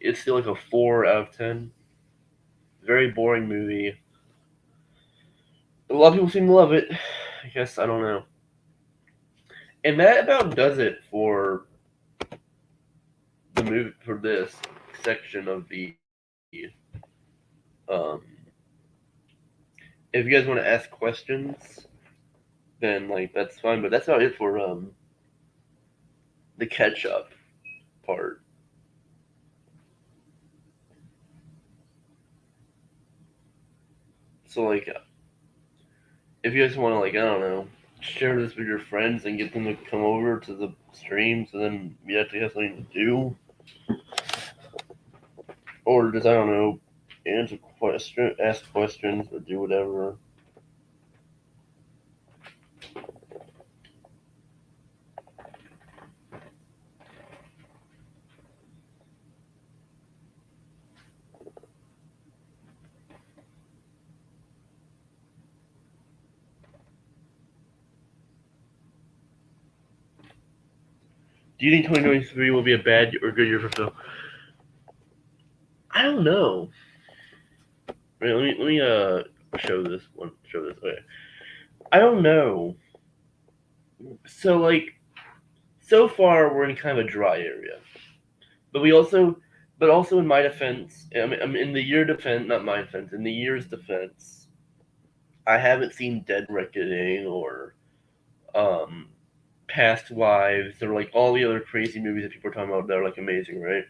It's still like a 4 out of 10. Very boring movie. A lot of people seem to love it. I guess I don't know. And that about does it for the movie for this section of the. Um, if you guys want to ask questions, then like that's fine. But that's about it for the catch up part. So like, if you guys want to like, I don't know, share this with your friends and get them to come over to the stream, so then you actually have something to do, or just I don't know, ask questions, or do whatever. Do you think 2023 will be a bad or good year for film? I don't know. Wait, let me show this one. Show this. Okay. I don't know. So like, so far we're in kind of a dry area, but also in my defense, I'm in the year defense, not my defense, in the year's defense, I haven't seen Dead Reckoning or um, Past Lives or like all the other crazy movies that people are talking about that are like amazing, right?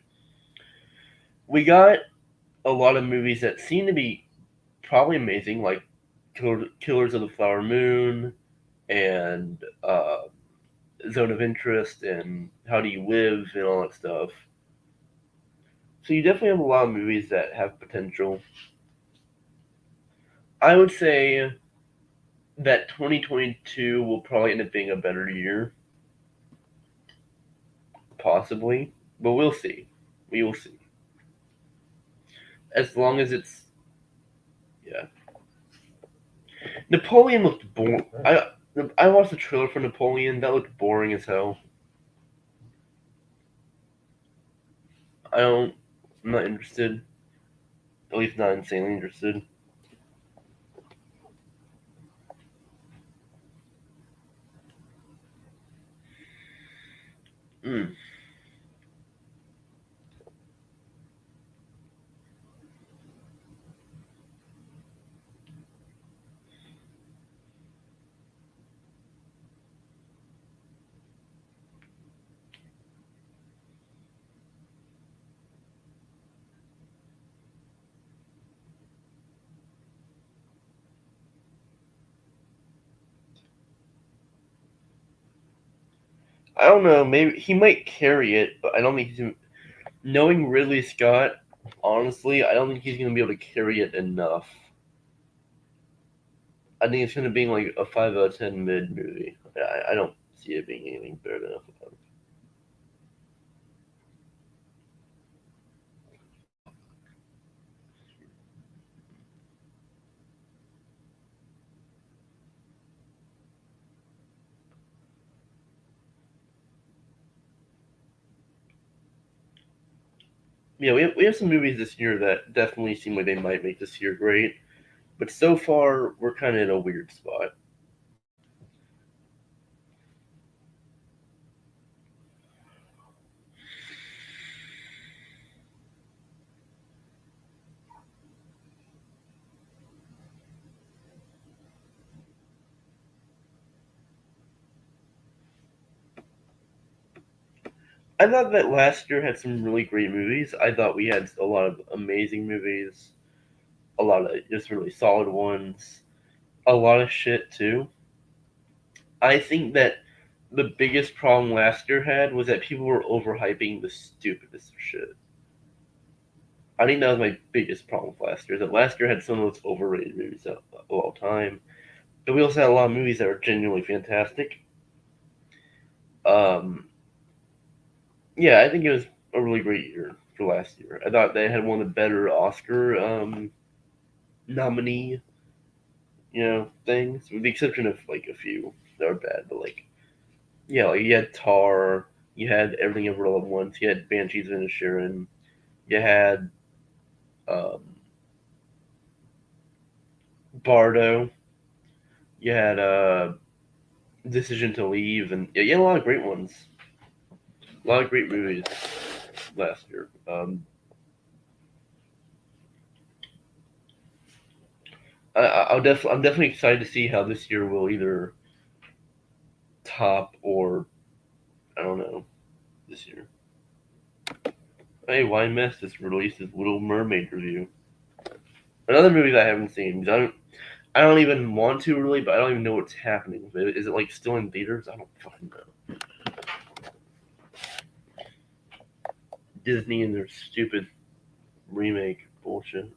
We got a lot of movies that seem to be probably amazing, like Killers of the Flower Moon and Zone of Interest and How Do You Live and all that stuff. So you definitely have a lot of movies that have potential. I would say that 2022 will probably end up being a better year, possibly, but we'll see. We will see. As long as it's yeah. Napoleon looked boring. I watched the trailer for Napoleon. That looked boring as hell. I don't. I'm not interested. At least not insanely interested. Mm. I don't know. Maybe he might carry it, but I don't think he's. Knowing Ridley Scott, honestly, I don't think he's going to be able to carry it enough. I think it's going to be like a 5 out of 10 mid movie. I don't see it being anything better than a 5. Yeah, we have some movies this year that definitely seem like they might make this year great, but so far we're kind of in a weird spot. I thought that last year had some really great movies. I thought we had a lot of amazing movies, a lot of just really solid ones, a lot of shit too. I think that the biggest problem last year had was that people were overhyping the stupidest shit. I think that was my biggest problem with last year. That last year had some of the most overrated movies of all time, but we also had a lot of movies that were genuinely fantastic. Um, yeah, I think it was a really great year for last year. I thought they had one of the better Oscar nominee, things, with the exception of like a few that are bad. But like, yeah, like you had Tar, you had Everything Ever All at Once, you had Banshees of Inisherin, you had um, Bardo, you had Decision to Leave, and yeah, you had a lot of great ones, a lot of great movies last year. I'm definitely excited to see how this year will either top or I don't know this year. Hey, why mess just released his Little Mermaid review? Another movie that I haven't seen because I don't even want to really, but I don't even know what's happening with it. Is it like still in theaters? I don't fucking know. Disney and their stupid remake bullshit.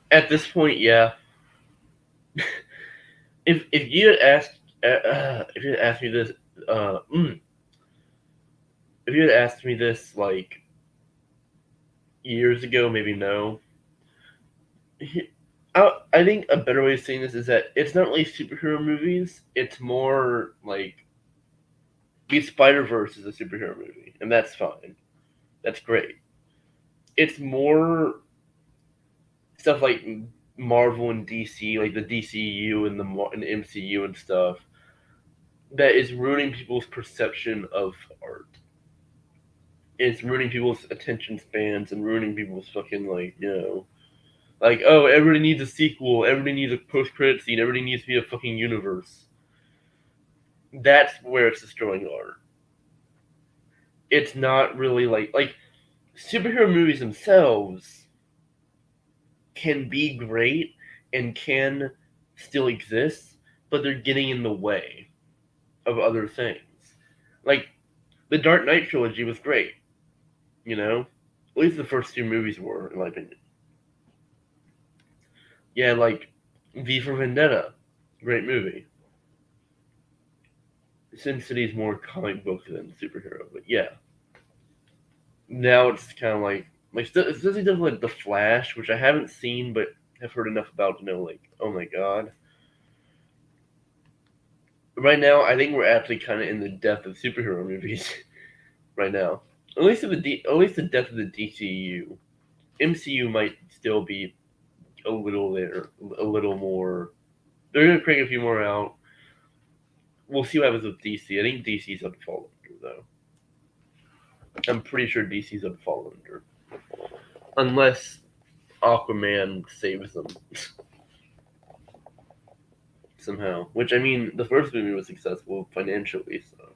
At this point, yeah. If you had asked if you had asked me this uh, mm, if you had asked me this like years ago, maybe no. I think a better way of saying this is that it's not really superhero movies. It's more like the Spider Verse is a superhero movie, and that's fine. That's great. It's more stuff like Marvel and DC, like the DCU and the MCU and stuff, that is ruining people's perception of art. It's ruining people's attention spans and ruining people's fucking like oh everybody needs a sequel, everybody needs a post credit scene, everybody needs to be a fucking universe. That's where it's destroying art. It's not really like superhero movies themselves can be great and can still exist, but they're getting in the way of other things. Like the Dark Knight trilogy was great, you know? At least the first two movies were, in my opinion. Yeah, like V for Vendetta, great movie. Sin City's more comic book than superhero, but yeah. Now it's kind of like especially does like The Flash, which I haven't seen but have heard enough about to know like oh my god. Right now, I think we're actually kind of in the death of superhero movies right now. At least the death of the DCU. MCU might still be a little there, a little more. They're gonna crank a few more out. We'll see what happens with DC. I think DC's up to fall under though. I'm pretty sure DC's up to fall under, unless Aquaman saves them somehow. Which I mean, the first movie was successful financially, so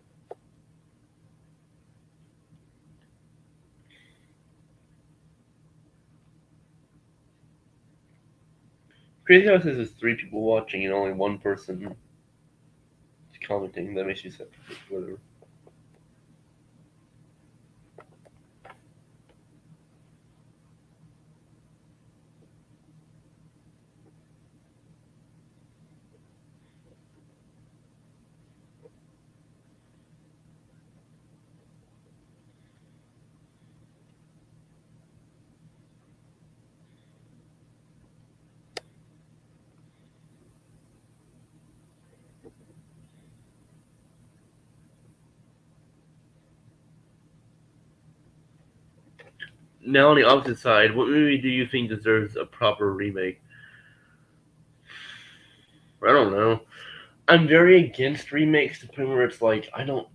Crazy House has three people watching and only one person commenting. That makes you sad. Whatever. Now on the opposite side, what movie do you think deserves a proper remake? I don't know. I'm very against remakes to the point where it's like I don't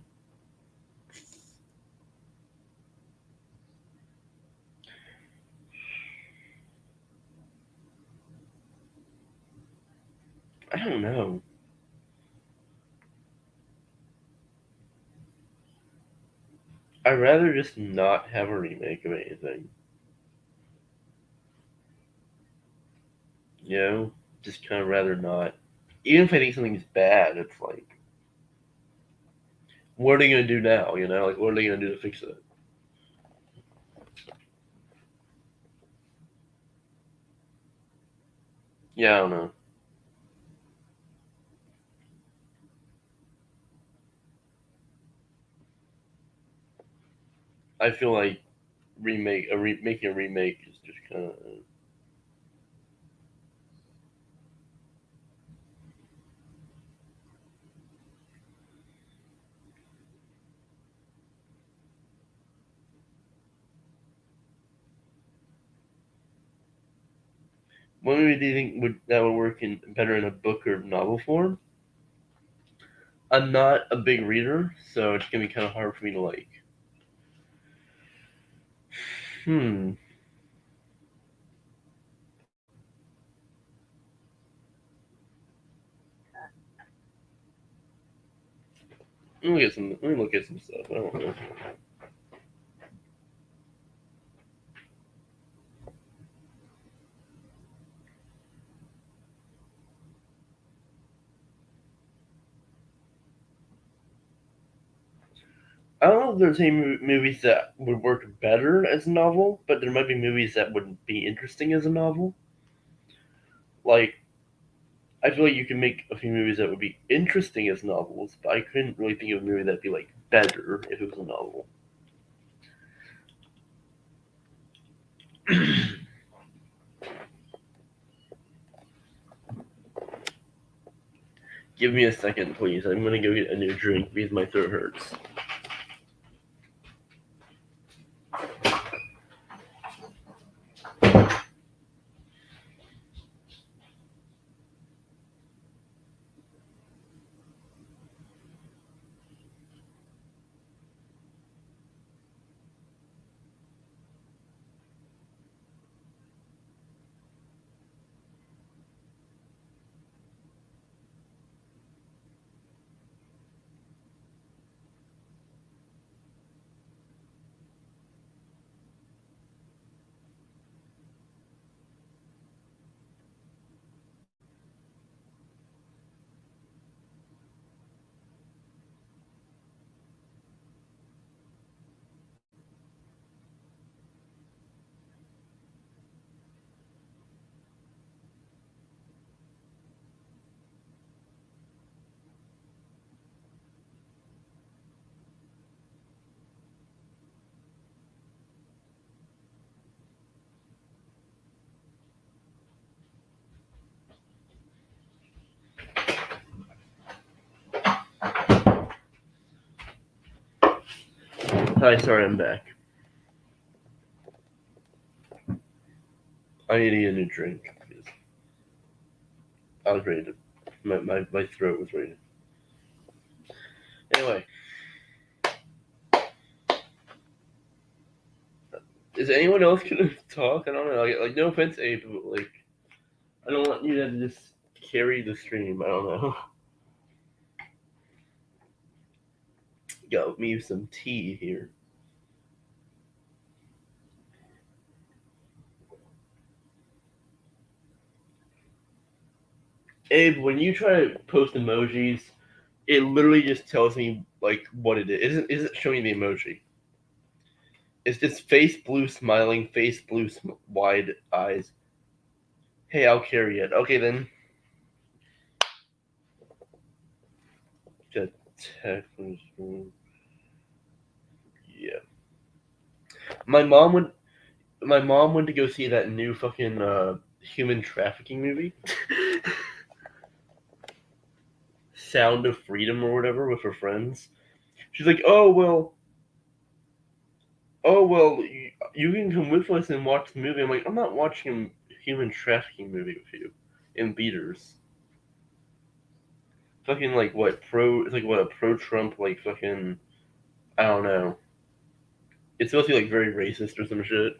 know. I'd rather just not have a remake of anything. You know? just kind of rather not. Even if I think something's bad, it's like, what are they gonna do now? You know, like what are they gonna do to fix it? Yeah, I don't know. I feel like making a remake is just kind of. What movie do you think would work better in a book or novel form? I'm not a big reader, so it's gonna be kind of hard for me to like. Hmm. Let me look at some stuff. I don't know. I don't know if there's any movies that would work better as a novel, but there might be movies that would be interesting as a novel. Like, I feel like you can make a few movies that would be interesting as novels, but I couldn't really think of a movie that'd be like better if it was a novel. Give me a second, please. I'm gonna go get a new drink because my throat hurts. Hi, sorry, I'm back. I need to get a new drink because I was ready to. My throat was ready. Anyway, is anyone else gonna talk? I don't know. Like no offense, Abe, but like, I don't want you to just carry the stream. I don't know. Got me some tea here. Abe, when you try to post emojis, it literally just tells me like what it is. It isn't showing the emoji. It's just face blue smiling, face blue wide eyes. Hey, I'll carry it. Okay then. Yeah. My mom went. My mom went to go see that new fucking human trafficking movie, Sound of Freedom or whatever, with her friends. She's like, oh well, you can come with us and watch the movie. I'm like, I'm not watching a human trafficking movie with you in theaters. Fucking like what pro? It's like what a pro Trump like fucking. I don't know. It's supposed to be like very racist or some shit.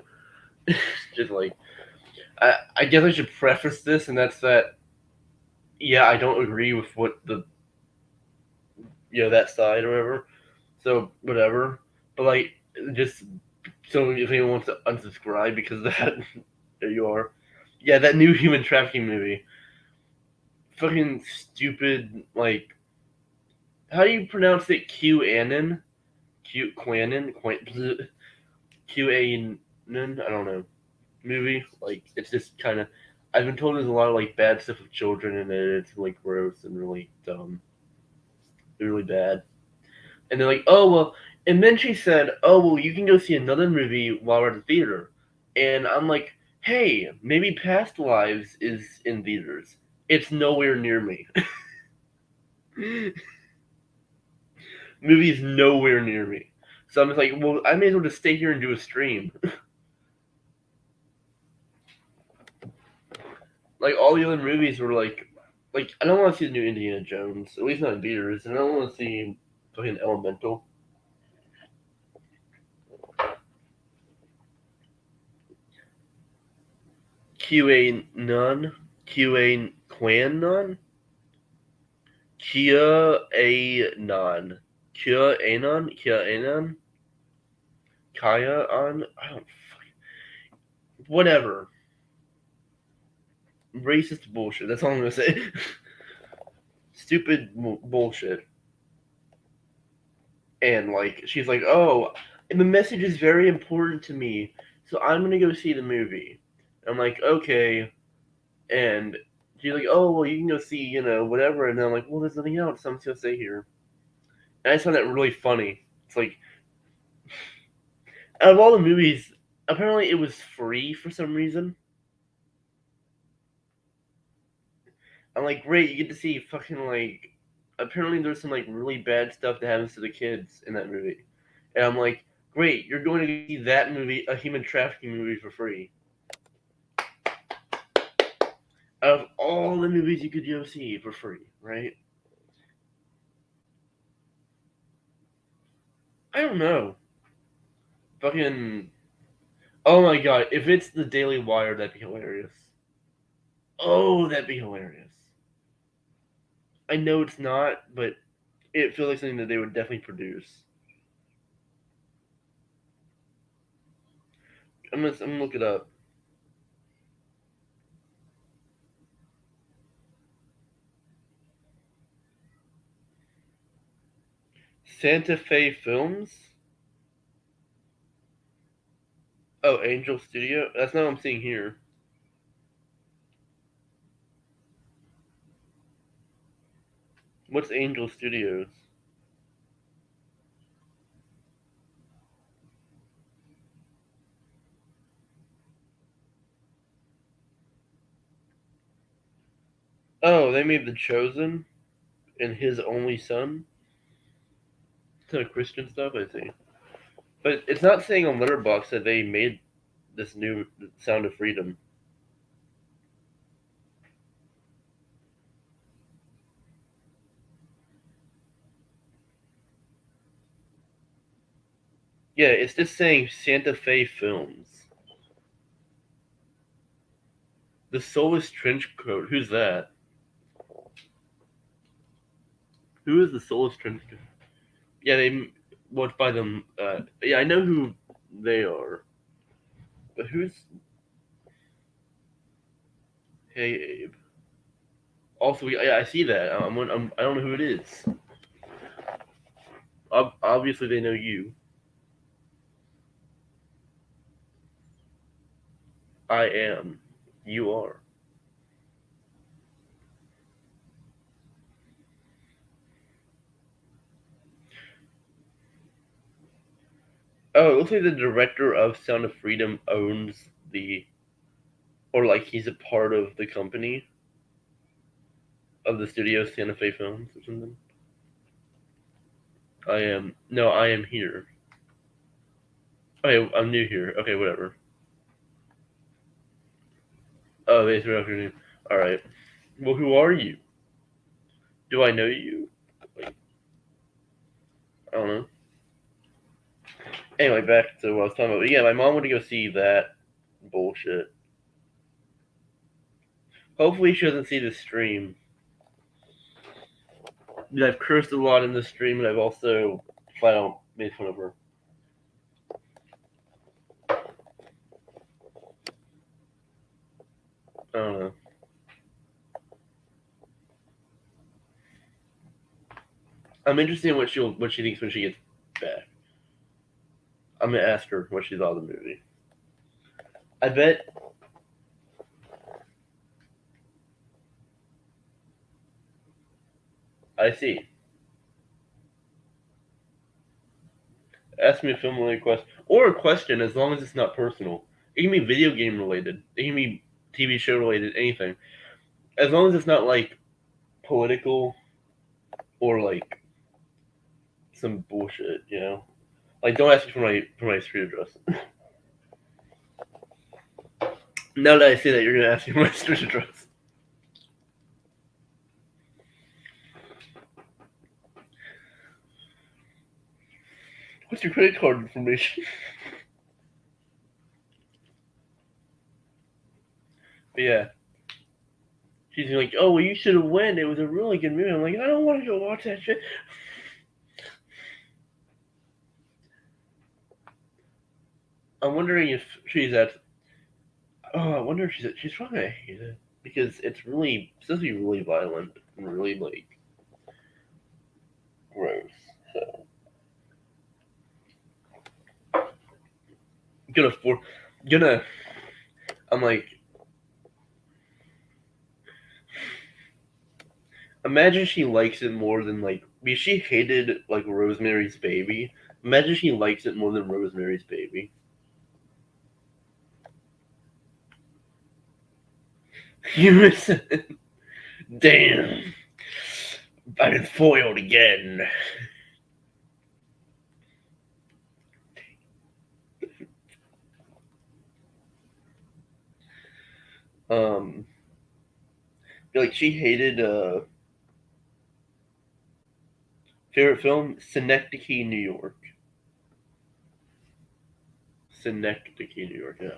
Just like I guess I should preface this, and that's that. Yeah, I don't agree with what the that side or whatever. So whatever. But like just so if anyone wants to unsubscribe because of that, there you are. Yeah, that new human trafficking movie. fucking stupid, like, how do you pronounce it? QAnon? QAnon? QAnon? I don't know. Movie. Like, it's just kind of. I've been told there's a lot of, like, bad stuff with children in it. It's, like, gross and really dumb. Really bad. And they're like, oh, well. And then she said, oh, well, you can go see another movie while we're at the theater. And I'm like, hey, maybe Past Lives is in theaters. It's nowhere near me. Movie's nowhere near me. So I'm just like, well, I may as well just stay here and do a stream. Like, all the other movies were like, I don't want to see the new Indiana Jones, at least not in theaters, and I don't want to see fucking Elemental. QA Nun? QA Quanon? Kia Anon. Kia Anon? Kia Anon? Kaya on? I don't fucking. Whatever. Racist bullshit. That's all I'm gonna say. Stupid bullshit. And, like, she's like, oh, and the message is very important to me, so I'm gonna go see the movie. And I'm like, okay. And she's like, oh, well, you can go see, whatever. And then I'm like, well, there's nothing else, so I'm just gonna stay here. And I just found that really funny. It's like, out of all the movies, apparently it was free for some reason. I'm like, great, you get to see fucking, like, apparently there's some, like, really bad stuff that happens to the kids in that movie. And I'm like, great, you're going to see that movie, a human trafficking movie, for free. Out of all the movies you could go see for free, right? I don't know. Fucking. Oh my god, if it's the Daily Wire, that'd be hilarious. Oh, that'd be hilarious. I know it's not, but it feels like something that they would definitely produce. I'm gonna look it up. Santa Fe Films? Oh, Angel Studio? That's not what I'm seeing here. What's Angel Studios? Oh, they made The Chosen and His Only Son. Kind of Christian stuff, I see. But it's not saying on Letterboxd that they made this new Sound of Freedom. Yeah, it's just saying Santa Fe Films. The Soulless Trenchcoat. Who's that? Who is the Soulless Trenchcoat? Yeah, they went by them. Yeah, I know who they are. But who's? Hey, Abe. Also, yeah, I see that. I don't know who it is. Obviously, they know you. I am. You are. Oh, it looks like the director of Sound of Freedom owns or like he's a part of the company of the studio Santa Fe Films or something. I am. No, I am here. Okay, I'm new here. Okay, whatever. Oh, they threw out your name. All right. Well, who are you? Do I know you? Like, I don't know. Anyway, back to what I was talking about. But yeah, my mom wanted to go see that bullshit. Hopefully, she doesn't see this stream. I've cursed a lot in this stream, and I've also flat out made fun of her. I don't know. I'm interested in what she thinks when she gets back. I'm gonna ask her what she thought of the movie. I bet. I see. Ask me a film related question or a question as long as it's not personal. It can be video game related. It can be TV show related. Anything as long as it's not like political or like some bullshit. You know, like don't ask me for my street address. Now that I say that, you're gonna ask me for my street address. What's your credit card information? But yeah, she's like, "Oh, well, you should have went. It was a really good movie." I'm like, "I don't want to go watch that shit." I'm wondering if she's at. Oh, I wonder if she's probably gonna hate it because it's supposed to be really violent and really like gross. So gonna for gonna. I'm like, imagine she likes it more than like. Because she hated like Rosemary's Baby. Imagine she likes it more than Rosemary's Baby. You miss it. Damn. I've been foiled again. Um, like she hated favorite film Synecdoche, New York. Synecdoche, New York. Yeah,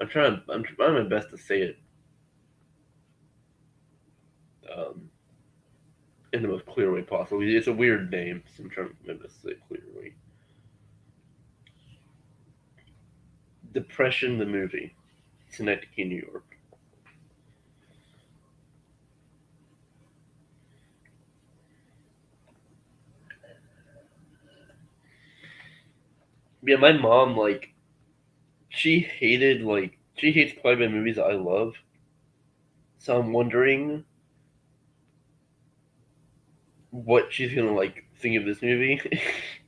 I'm trying my best to say it um, in the most clear way possible. It's a weird name, so I'm trying my best to say it clearly. Depression, the movie. Synecdoche, New York. Yeah, my mom like she hates quite a bit of movies that I love. So I'm wondering what she's gonna like think of this movie.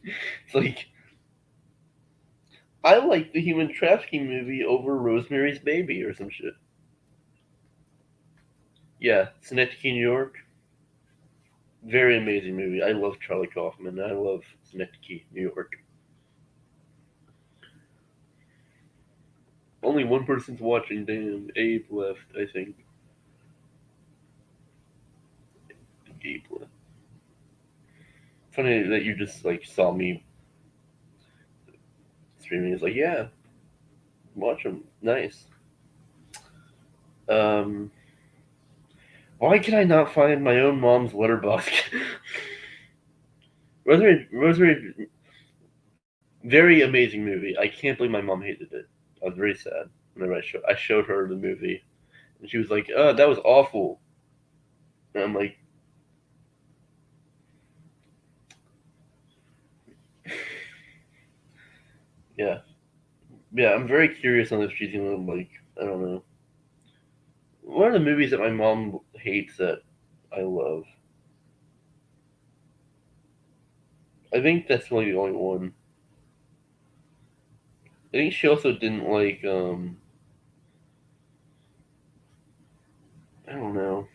It's like I like the human trafficking movie over Rosemary's Baby or some shit. Yeah, Synecdoche, New York. Very amazing movie. I love Charlie Kaufman. I love Synecdoche, New York. Only one person's watching. Damn, Abe left. I think Abe left. Funny that you just like saw me streaming. It's like, yeah, watch them. Nice. Um, why can I not find my own mom's letterbox? Rosemary, very amazing movie. I can't believe my mom hated it. I was very sad whenever I showed her the movie, and she was like, "Oh, that was awful." And I'm like, "Yeah, yeah." I'm very curious on if she's gonna like. I don't know. One of the movies that my mom hates that I love. I think that's like the only one. I think she also didn't like. I don't know.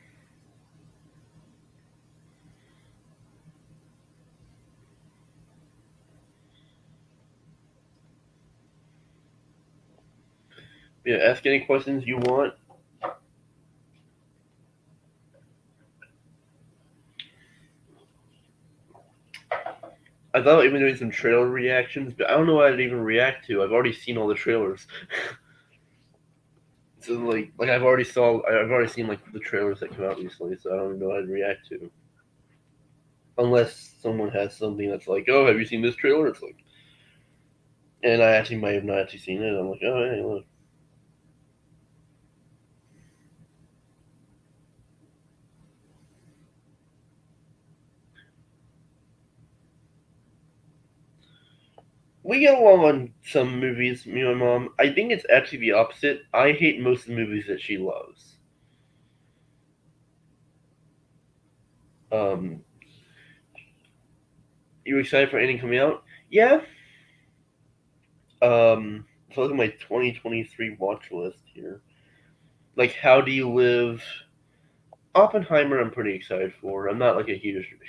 Yeah, ask any questions you want. I thought about even doing some trailer reactions, but I don't know what I'd even react to. I've already seen all the trailers. So like I've already seen like the trailers that come out recently, so I don't even know what I'd react to. Unless someone has something that's like, oh, have you seen this trailer? It's like, and I actually might have not actually seen it. I'm like, oh, hey, look. We get along on some movies, me and my mom. I think it's actually the opposite. I hate most of the movies that she loves. Um, you excited for anything coming out? Yeah. So look at my 2023 watch list here. Like, How Do You Live? Oppenheimer, I'm pretty excited for. I'm not like a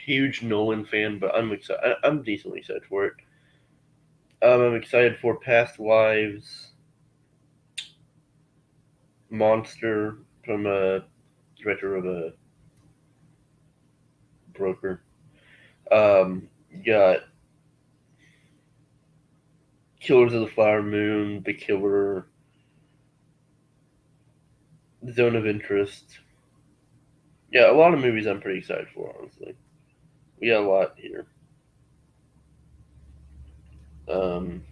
huge Nolan fan, but I'm excited. I'm decently excited for it. I'm excited for Past Lives, Monster from a director of a broker. You got Killers of the Flower Moon, The Killer, Zone of Interest. Yeah, a lot of movies I'm pretty excited for, honestly. We got a lot here. Um,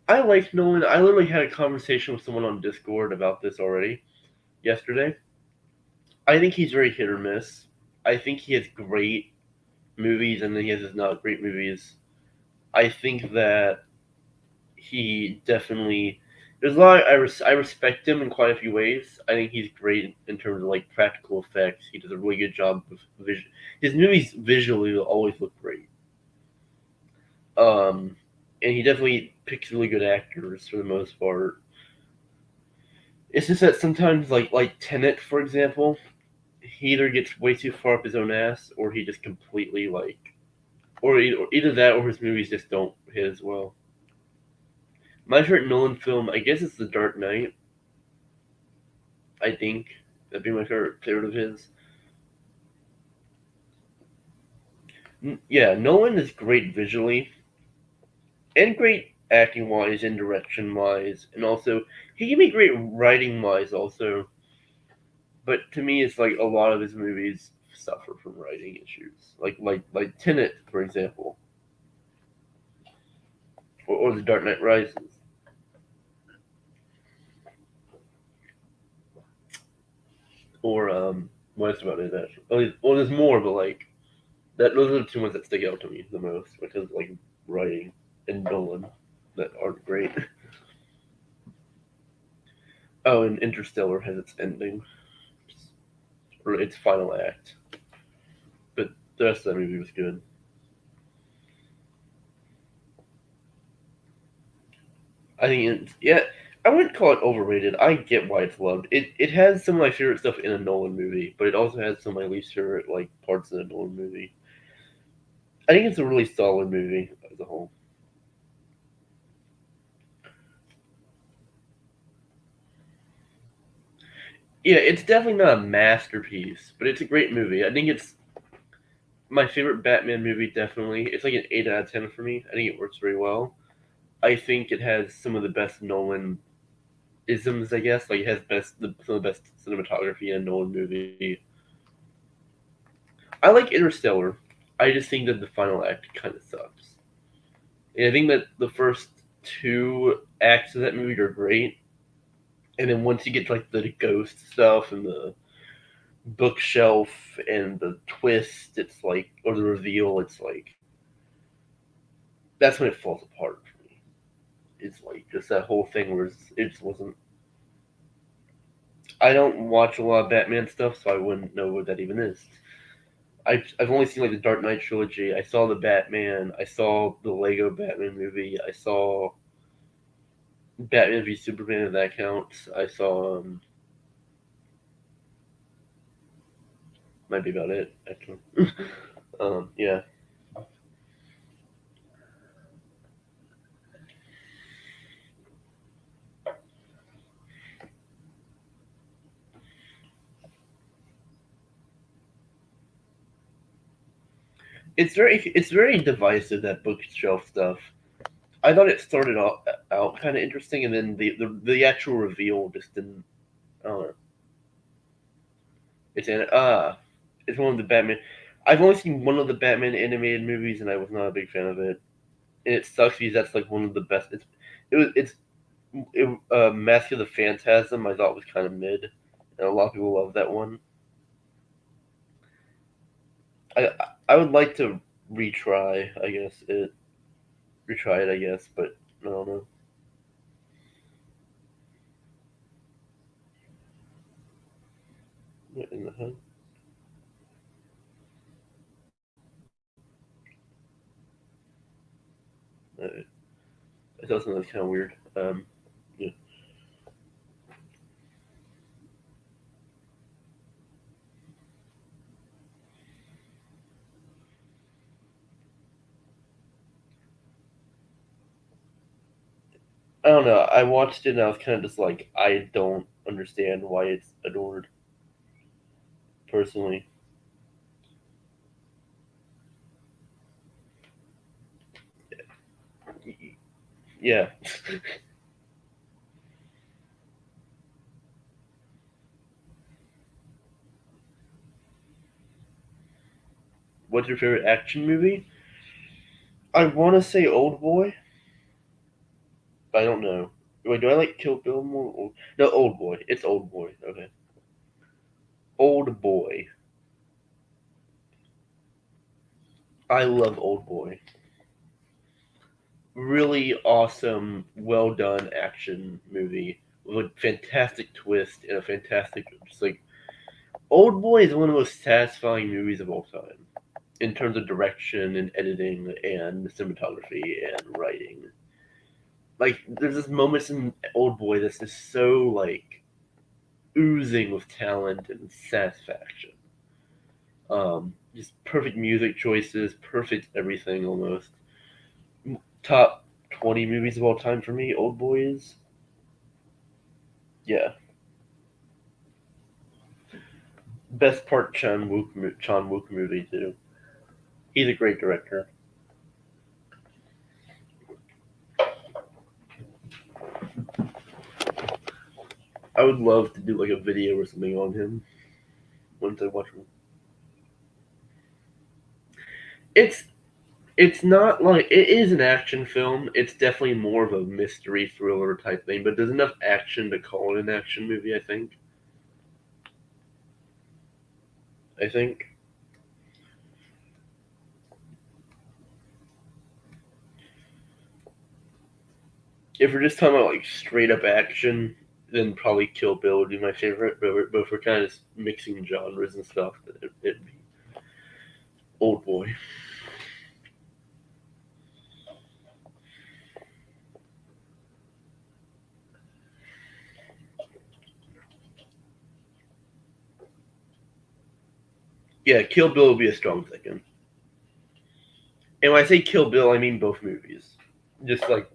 I like Nolan. I literally had a conversation with someone on Discord about this already yesterday. I think he's very hit or miss. I think he has great movies and then he has his not great movies. I think that he definitely there's a lot. I respect him in quite a few ways. I think he's great in terms of like practical effects. He does a really good job with vision. His movies visually will always look great. Um, and he definitely picks really good actors for the most part. It's just that sometimes, like Tenet, for example, he either gets way too far up his own ass, or he just completely or either that, or his movies just don't hit as well. My favorite Nolan film, I guess, it's The Dark Knight. I think that'd be my favorite of his. Yeah, Nolan is great visually and great acting wise and direction wise, and also he can be great writing wise also. But to me, it's like a lot of his movies suffer from writing issues, like Tenet, for example, or The Dark Knight Rises. Or what else about it? Actually, well, there's more, but like that. Those are the two ones that stick out to me the most because like writing and Nolan that aren't great. Oh, and Interstellar has its ending, or its final act, but the rest of that movie was good. I think it's yeah. I wouldn't call it overrated. I get why it's loved. It has some of my favorite stuff in a Nolan movie, but it also has some of my least favorite like parts in a Nolan movie. I think it's a really solid movie as a whole. Yeah, it's definitely not a masterpiece, but it's a great movie. I think it's my favorite Batman movie. Definitely, it's like an 8 out of 10 for me. I think it works very well. I think it has some of the best Nolan isms. I guess like it has some of the best cinematography in a Nolan movie. I like Interstellar. I just think that the final act kind of sucks. And I think that the first two acts of that movie are great, and then once you get to, like the ghost stuff and the bookshelf and the twist, it's like or the reveal, it's like that's when it falls apart for me. It's like just that whole thing where it just wasn't. I don't watch a lot of Batman stuff, so I wouldn't know what that even is. I've only seen like the Dark Knight trilogy. I saw the Batman. I saw the Lego Batman movie. I saw Batman v Superman. If that counts. I saw might be about it actually. Yeah, it's very divisive, that bookshelf stuff. I thought it started out kind of interesting, and then the actual reveal just didn't. I don't know. It's an it's one of the Batman. I've only seen one of the Batman animated movies, and I was not a big fan of it. And it sucks because that's like one of the best. It's Mask of the Phantasm. I thought was kind of mid, and a lot of people love that one. I I would like to retry, I guess retry it, I guess, but I don't know. What in the heck? I thought something was kind of weird. Yeah. I don't know. I watched it and I was kind of just like, I don't understand why it's adored, personally. Yeah. What's your favorite action movie? I want to say Old Boy, but I don't know. Wait, do I like Kill Bill more? No, Old Boy. It's Old Boy. Okay. Old Boy. I love Old Boy. Really awesome, well done action movie with a fantastic twist and a fantastic, just like Old Boy is one of the most satisfying movies of all time in terms of direction and editing and cinematography and writing. Like, there's this moments in Old Boy that's just so like oozing with talent and satisfaction. Just perfect music choices, perfect everything almost. Top 20 movies of all time for me. Old Boy is, yeah. Best part Chan Wook movie too. He's a great director. I would love to do like a video or something on him once I watch him. It's it's not like it is an action film. It's definitely more of a mystery thriller type thing, but there's enough action to call it an action movie. I think if we're just talking about like straight up action, then probably Kill Bill would be my favorite. But if we're kind of mixing genres and stuff, it'd be Old Boy. Yeah, Kill Bill would be a strong second. And when I say Kill Bill, I mean both movies. Just like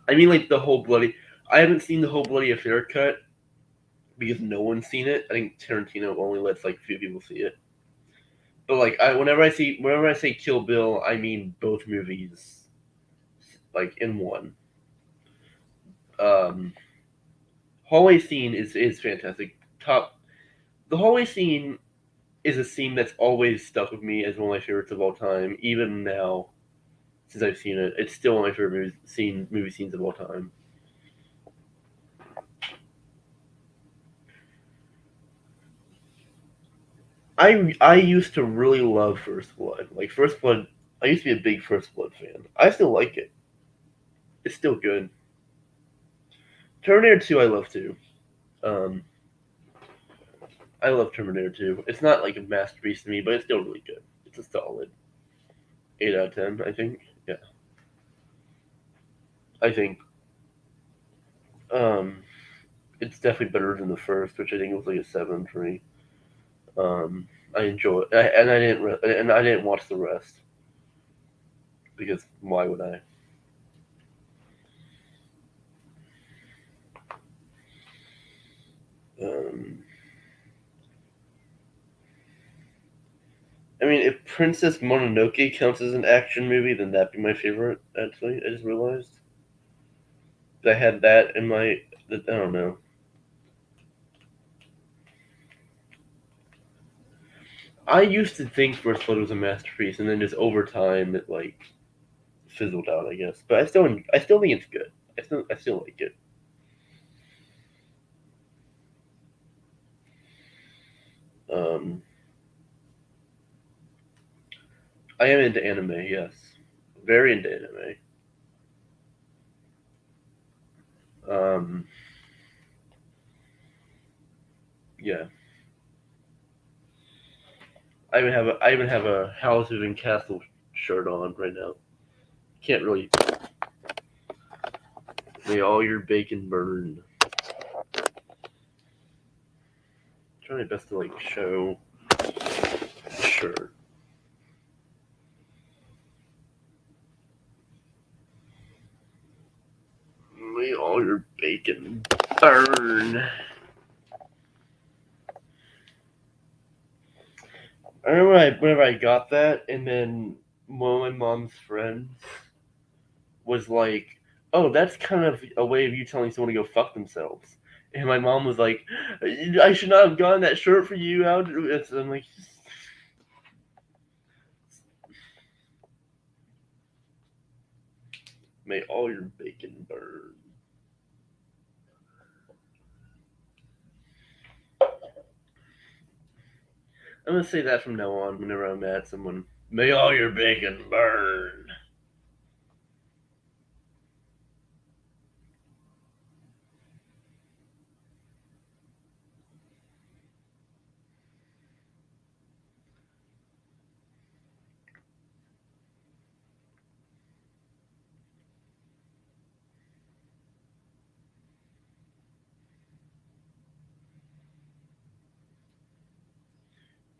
I mean like the whole bloody. I haven't seen the whole bloody affair cut because no one's seen it. I think Tarantino only lets like a few people see it. But like whenever I say Kill Bill, I mean both movies like in one. Um, hallway scene is fantastic. Top the hallway scene is a scene that's always stuck with me as one of my favorites of all time. Even now, since I've seen it, it's still one of my favorite movie scenes of all time. I used to really love First Blood. Like First Blood, I used to be a big First Blood fan. I still like it. It's still good. Terminator 2 I love too. Um, I love Terminator 2. It's not like a masterpiece to me, but it's still really good. It's a solid 8 out of 10, I think. Yeah, I think. Um, it's definitely better than the first, which I think was like a 7 for me. I enjoy it, and I didn't watch the rest because why would I? Um, I mean, if Princess Mononoke counts as an action movie, then that'd be my favorite. Actually, I just realized I had that in my. I don't know. I used to think First Blood was a masterpiece, and then just over time, it like fizzled out, I guess. But I still think it's good. I still like it. Um, I am into anime, yes, very into anime. Um, yeah, I even have a House of Castle shirt on right now. Can't really. May all your bacon burn. Try my best to like show the shirt. May all your bacon burn. I remember whenever I got that, and then one of my mom's friends was like, "Oh, that's kind of a way of you telling someone to go fuck themselves." And my mom was like, "I should not have gotten that shirt for you." I'm like, "May all your bacon burn." I'm gonna say that from now on whenever I'm at someone. May all your bacon burn.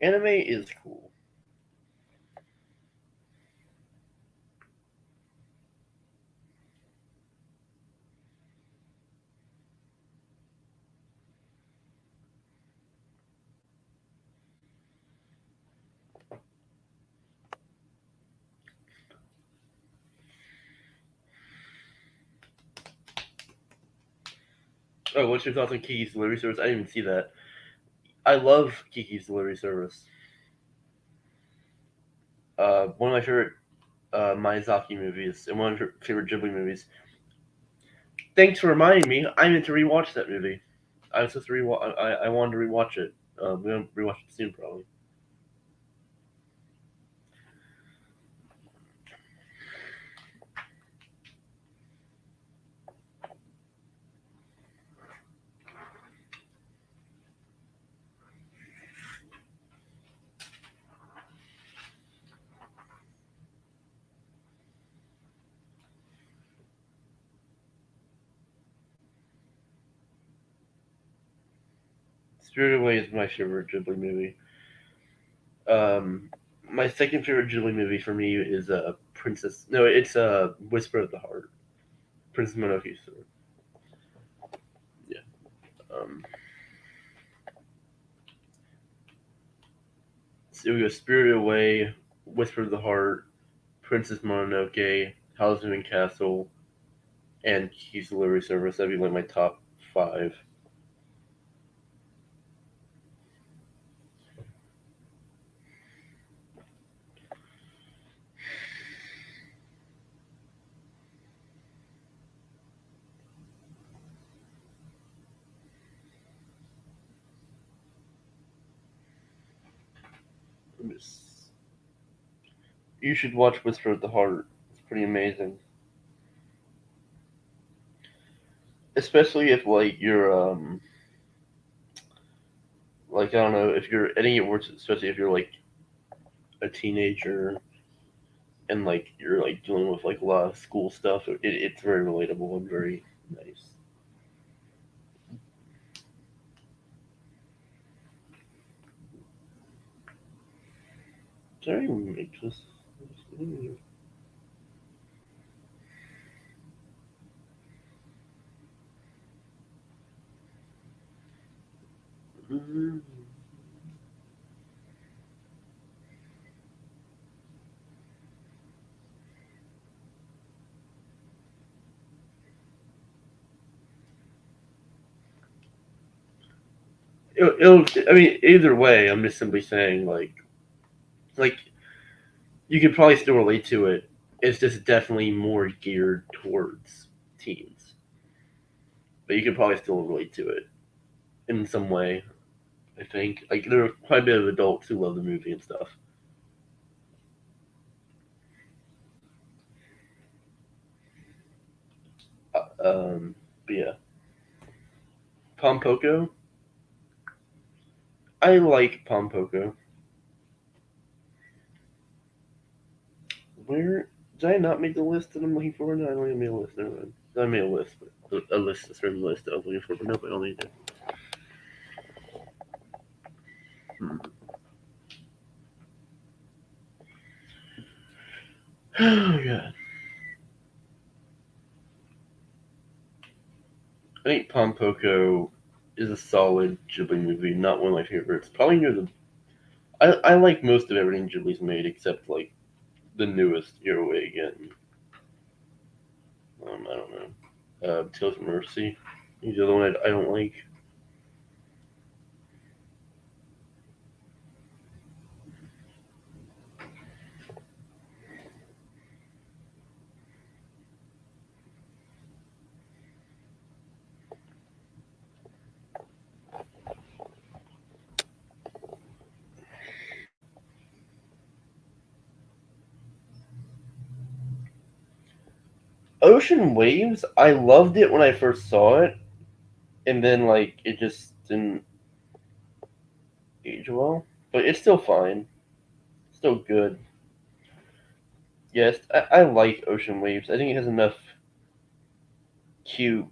Anime is cool. Oh, what's your thoughts on Kiki's Delivery Service? I didn't even see that. I love Kiki's Delivery Service. One of my favorite Miyazaki movies and one of my favorite Ghibli movies. Thanks for reminding me. I meant to rewatch that movie. I was supposed to rewatch. I wanted to rewatch it. We're gonna rewatch it soon, probably. Spirited Away is my favorite Ghibli movie. Um, my second favorite Ghibli movie for me is Princess. No, it's Whisper of the Heart. Princess Mononoke. Yeah. Um, so we go Spirited Away, Whisper of the Heart, Princess Mononoke, Howl's Moving Castle, and Kiki's Delivery Service. That'd be like my top five. You should watch Whisper of the Heart. It's pretty amazing, especially if like you're like I don't know if you're any words, especially if you're like a teenager and like you're like dealing with like a lot of school stuff. It's very relatable and very nice. Did I even make this? Mm-hmm. I mean, either way, I'm just simply saying like you could probably still relate to it. It's just definitely more geared towards teens, but you could probably still relate to it in some way. I think there are quite a bit of adults who love the movie and stuff. But yeah, Pompoko. I like Pompoko. Where did I not make the list that I'm looking for? No, I don't even made a list. Never mind. I made a list, but a list, a certain list that I was looking for, but nope, I don't need it. Oh god. I think Pompoko is a solid Ghibli movie, not one of my favorites. Probably near the. I like most of everything Ghibli's made except like the newest Your Way Again. I don't know. Tales of Mercy. He's the other one I don't like. Ocean Waves. I loved it when I first saw it, and then like it just didn't age well. But it's still fine. Still good. Yes, I like Ocean Waves. I think it has enough cute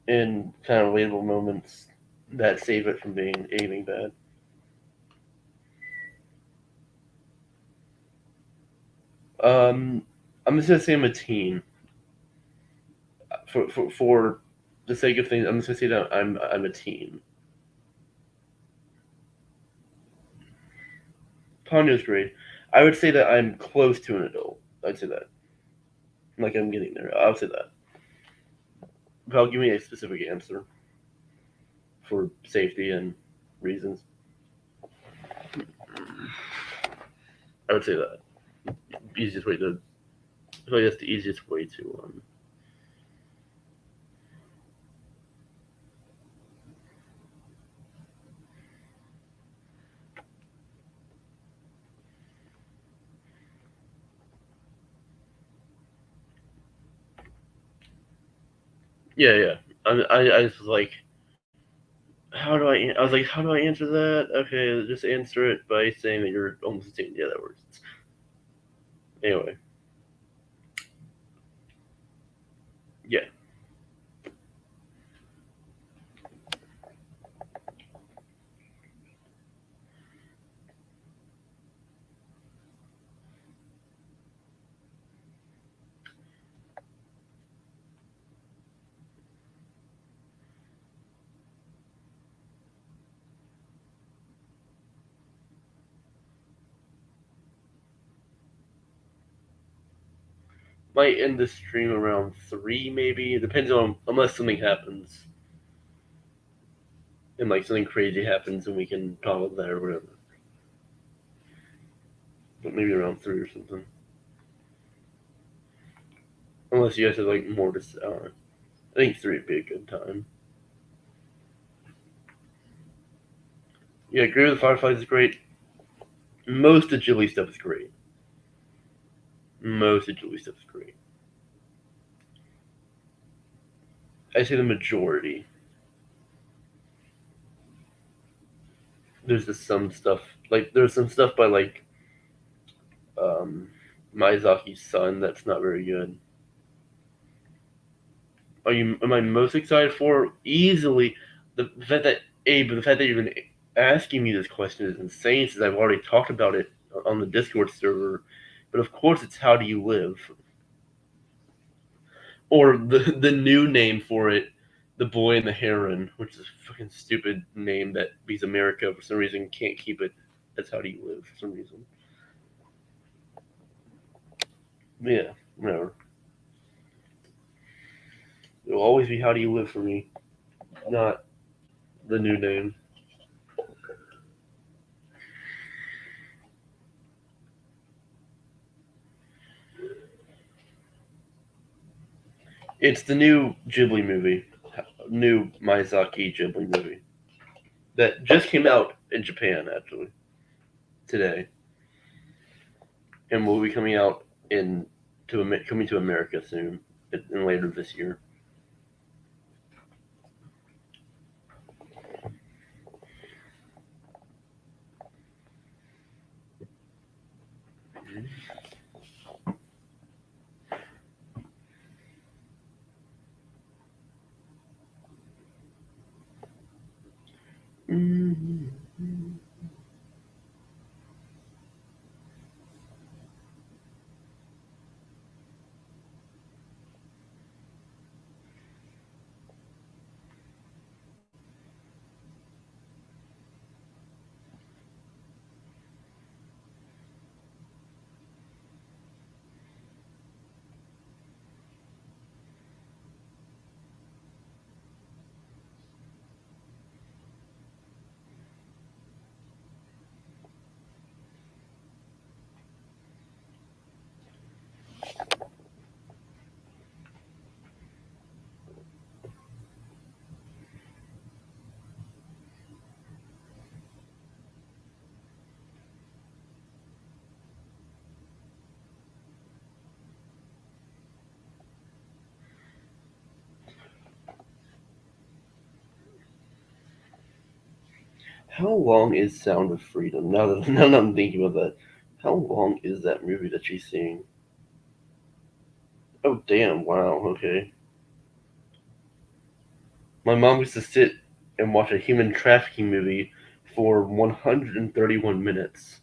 and kind of relatable moments that save it from being anything bad. Um, I'm just gonna say I'm a teen. For the sake of things, I'm just gonna say that I'm a teen. Ponyo's great. I would say that I'm close to an adult. I'd say that. Like I'm getting there. I would say that. Val, give me a specific answer for safety and reasons. I would say that. Easiest way to. I feel like that's the easiest way to. Yeah, yeah. I was like, how do I? I was like, how do I answer that? Okay, just answer it by saying that you're almost 18. Yeah, that works. Anyway, yeah. Might end the stream around 3, maybe. It depends on unless something happens and like something crazy happens and we can talk about that or whatever. But maybe around 3 or something. Unless you guys have like more to say. I think 3 would be a good time. Yeah, Grave of the Fireflies is great. Most of Ghibli stuff is great. Most of Ghibli stuff is great. I say the majority. There's just some stuff like there's some stuff by like um, Miyazaki's son that's not very good. Am I most excited for? Easily the fact that Abe, the fact that you're even asking me this question is insane since I've already talked about it on the Discord server. But of course, it's How Do You Live, or the new name for it, The Boy and the Heron, which is a fucking stupid name that because America for some reason can't keep it as How Do You Live for some reason. Yeah, whatever. It will always be How Do You Live for me, not the new name. It's the new Ghibli movie, new Miyazaki Ghibli movie. that just came out in Japan actually today, and will be coming out coming to America soon, and later this year. Mm-hmm. How long is Sound of Freedom? Now that I'm thinking about that, how long is that movie that she's seeing? Oh damn! Wow. Okay. My mom used to sit and watch a human trafficking movie for 131 minutes,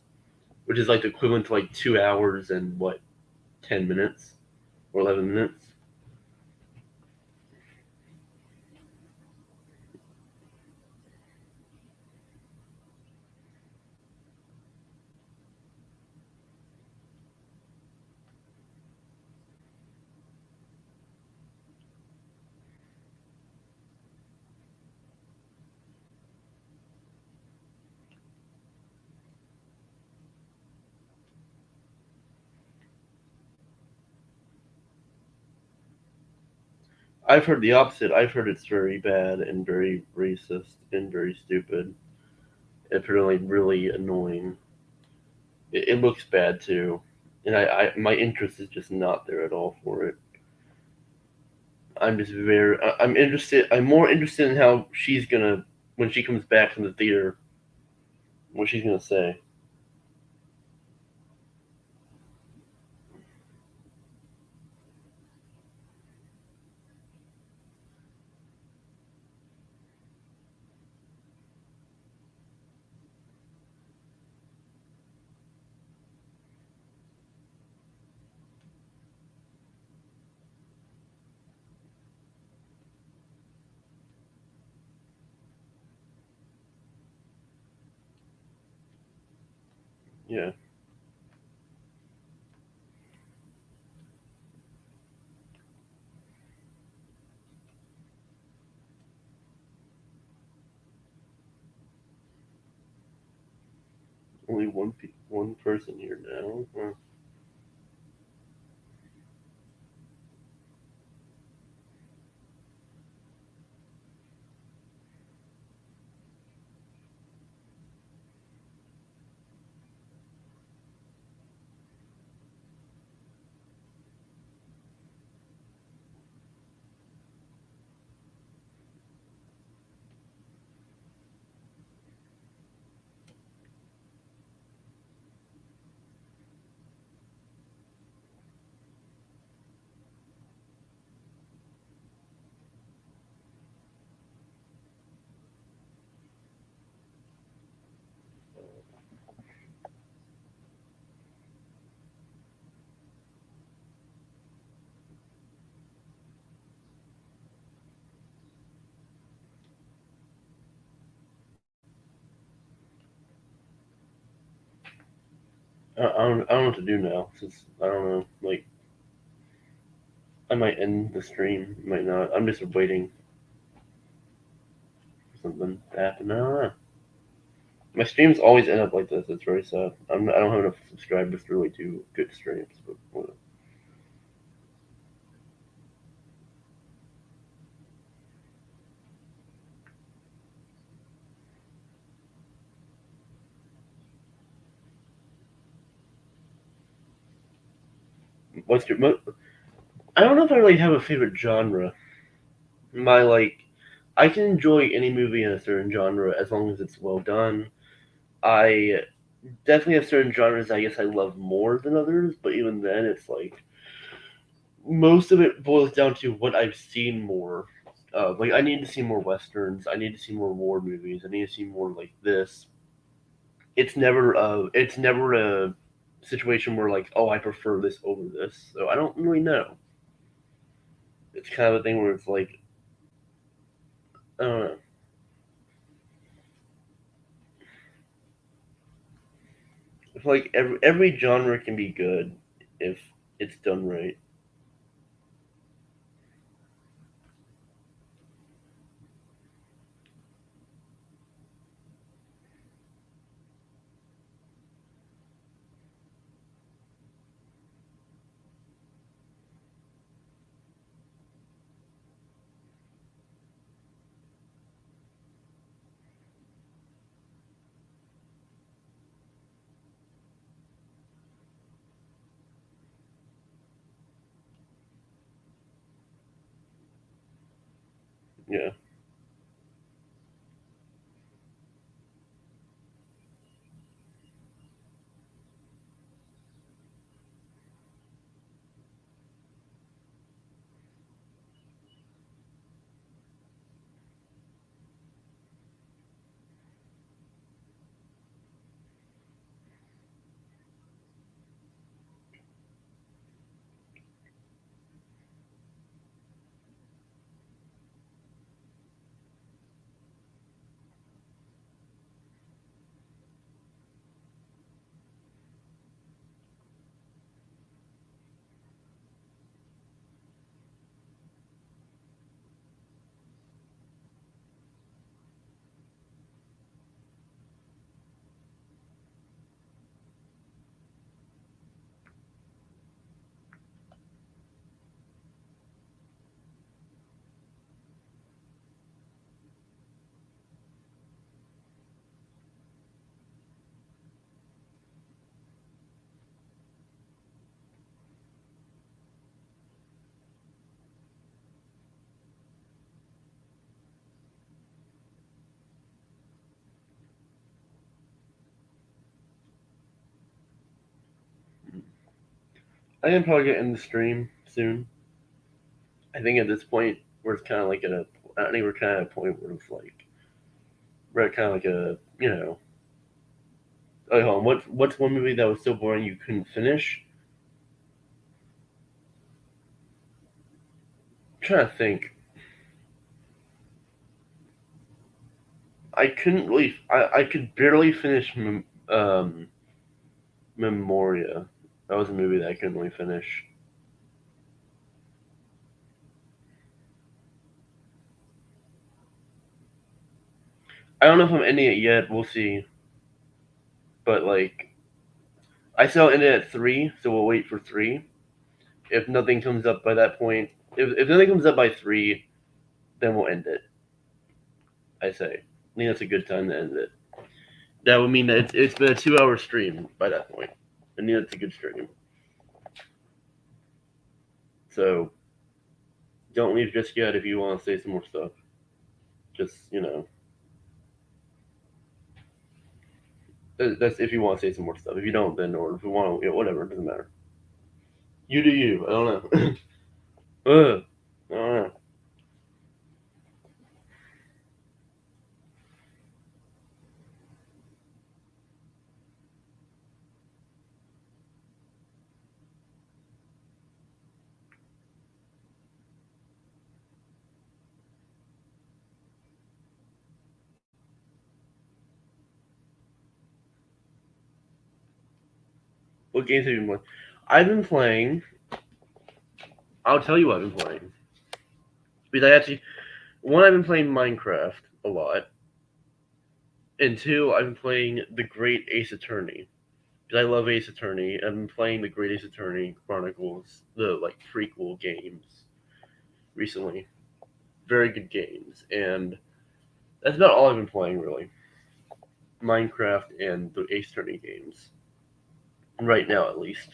which is like the equivalent to like 2 hours and what, 10 minutes or 11 minutes. I've heard the opposite. I've heard it's very bad and very racist and very stupid. It's really annoying. It looks bad too, and my interest is just not there at all for it. I'm interested. I'm more interested in how she's gonna when she comes back from the theater. What she's gonna say. Yeah. Only one person here now. Huh. I don't know what to do now. Since I don't know. Like I might end the stream. Might not. I'm just waiting for something to happen. I don't know. My streams always end up like this. It's very sad. I don't have enough subscribers to really do good streams. But whatever. I don't know if I really have a favorite genre. I can enjoy any movie in a certain genre as long as it's well done. I definitely have certain genres I guess I love more than others, but even then, it's like most of it boils down to what I've seen more. I need to see more westerns. I need to see more war movies. I need to see more like this. It's never a situation where like, oh, I prefer this over this. So I don't really know. It's kind of a thing where it's like, I don't know. It's like every genre can be good if it's done right. Yeah, I am probably get in the stream soon. I think at this point we're kind of like at a. I think we're kind of at a point where it's like we're at kind of like a Oh, hold on. What's one movie that was so boring you couldn't finish? I'm trying to think. I couldn't really. I could barely finish Memoria. That was a movie that I couldn't really finish. I don't know if I'm ending it yet. We'll see. But like, I still ended at three, so we'll wait for three. If nothing comes up by that point, if nothing comes up by three, then we'll end it. I say. I think that's a good time to end it. That would mean that it's been a 2 hour stream by that point. I think that's a good stream. So don't leave just yet if you want to say some more stuff. Just that's if you want to say some more stuff. If you don't, then or if you want to, whatever, it doesn't matter. You do you. I don't know. I don't know. What games have you been playing? I've been playing. I'll tell you what I've been playing. Because I actually, one, I've been playing Minecraft a lot, and two, I've been playing the Great Ace Attorney. Because I love Ace Attorney. I've been playing the Great Ace Attorney Chronicles, the like prequel games recently. Very good games, and that's about all I've been playing really. Minecraft and the Ace Attorney games, right now at least.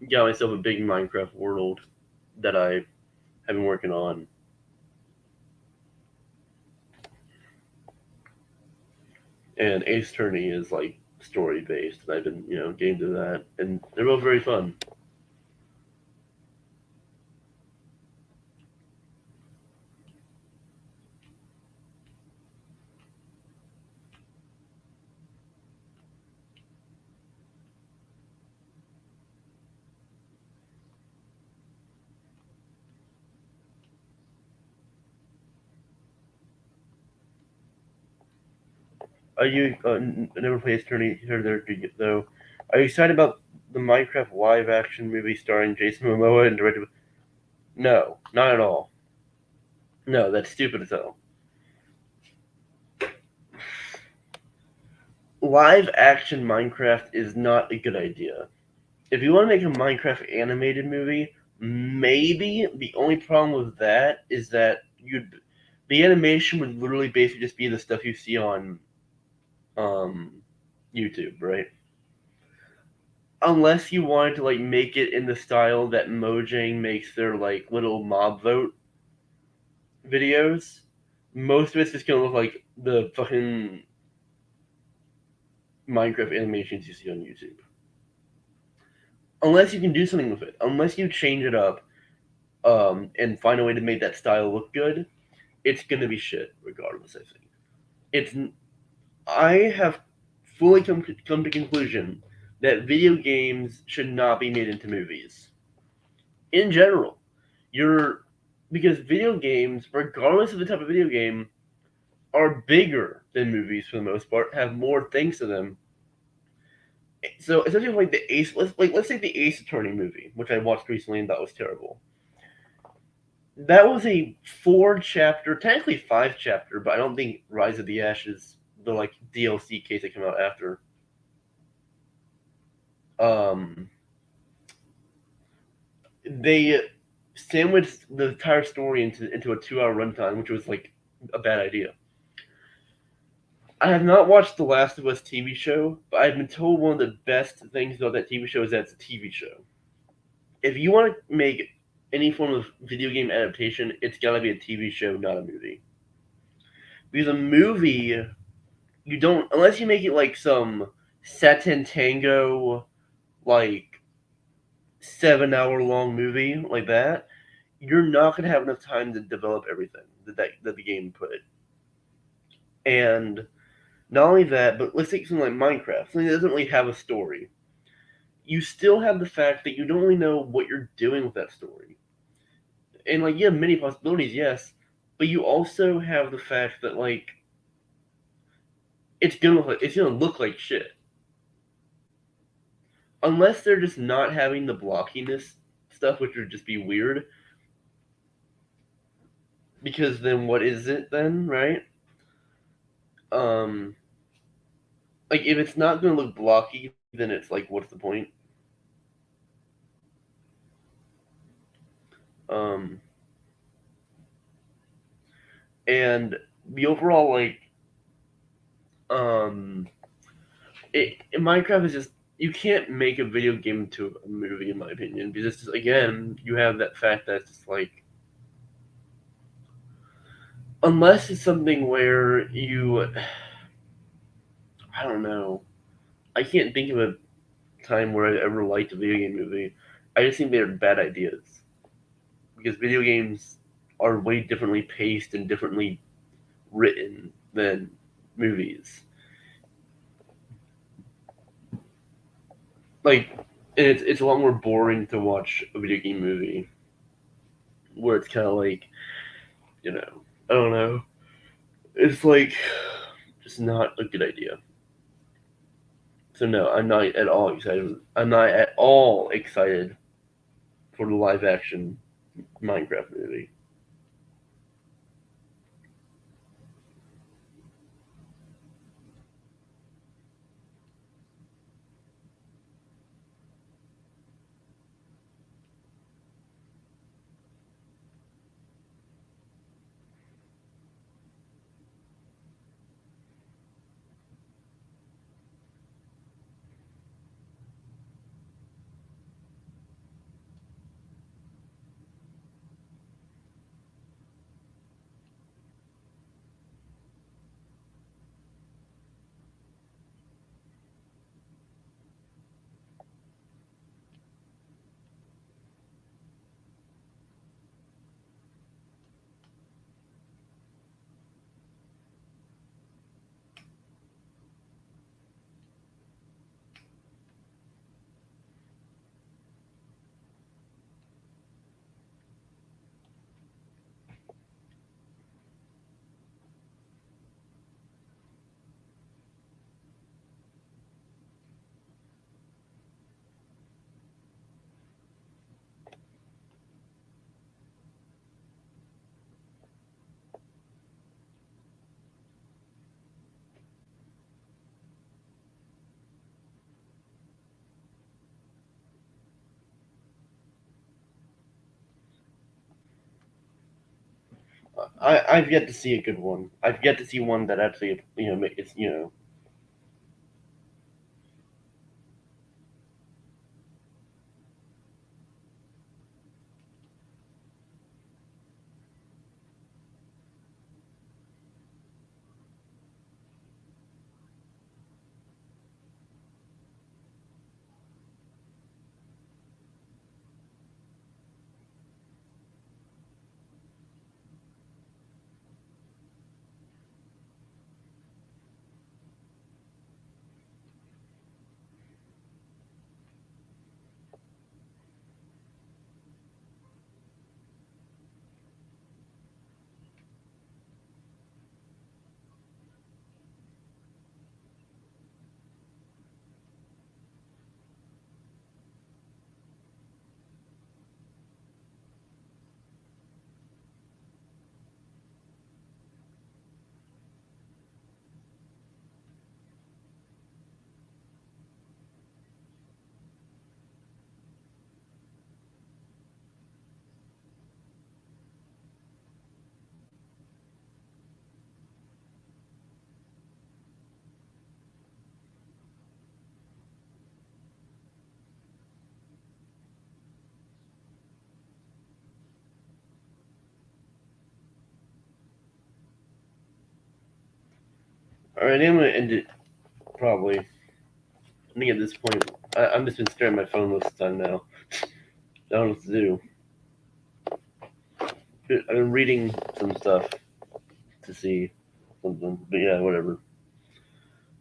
got myself a big Minecraft world that I have been working on. And Ace Attorney is like story based, and I've been getting to that, and they're both very fun. Are you never played Ace Attorney here there though? Are you excited about the Minecraft live action movie starring Jason Momoa and directed? No, not at all. No, that's stupid as hell. Live action Minecraft is not a good idea. If you want to make a Minecraft animated movie, maybe the only problem with that is that the animation would literally basically just be the stuff you see on um, YouTube, right? Unless you wanted to like make it in the style that Mojang makes their like little mob vote videos, most of it's just gonna look like the fucking Minecraft animations you see on YouTube. Unless you can do something with it, unless you change it up, and find a way to make that style look good, it's gonna be shit regardless. I think it's. I have fully come to conclusion that video games should not be made into movies in general. You're because video games, regardless of the type of video game, are bigger than movies for the most part, have more things to them. So especially like the Ace, let's say the Ace Attorney movie, which I watched recently and thought was terrible. That was a 4 chapter, technically 5 chapter, but I don't think Rise of the Ashes, the like DLC case that came out after. Um, they sandwiched the entire story into a 2 hour runtime, which was like a bad idea. I have not watched The Last of Us TV show, but I've been told one of the best things about that TV show is that it's a TV show. If you want to make any form of video game adaptation, it's got to be a TV show, not a movie. Because a movie, you don't unless you make it like some Satin Tango, like 7 hour long movie like that. You're not gonna have enough time to develop everything that the game put. And not only that, but let's take something like Minecraft, something that doesn't really have a story. You still have the fact that you don't really know what you're doing with that story. And like you have many possibilities, yes, but you also have the fact that like it's gonna look like shit. Unless they're just not having the blockiness stuff, which would just be weird. Because then what is it then, right? Um like if it's not gonna look blocky, then it's like what's the point? Um and the overall like um Minecraft is just you can't make a video game into a movie in my opinion because it's just, again you have that fact that it's just like unless it's something where you I don't know I can't think of a time where I ever liked a video game movie. I just think they're bad ideas because video games are way differently paced and differently written than movies. Like, and it's a lot more boring to watch a video game movie where it's kind of like I don't know. It's like just not a good idea. So no, I'm not at all excited. I'm not at all excited for the live action Minecraft movie. I've yet to see a good one. I've yet to see one that actually, it's all right. I'm gonna end it probably. I think at this point, I'm just been staring at my phone most of the time now. I don't know what to do. I've been reading some stuff to see something, but yeah, whatever.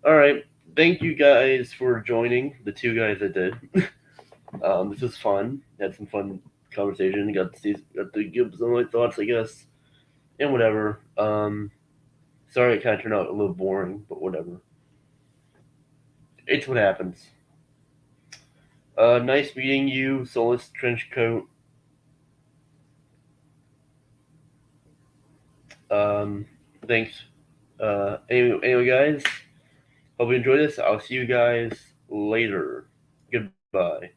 All right. Thank you guys for joining. The two guys that did. This was fun. Had some fun conversation. Got to give some of my thoughts, I guess, and whatever. Sorry, it kind of turned out a little boring, but whatever. It's what happens. Nice meeting you, Solus Trenchcoat. Um, thanks. Anyway, guys, hope you enjoyed this. I'll see you guys later. Goodbye.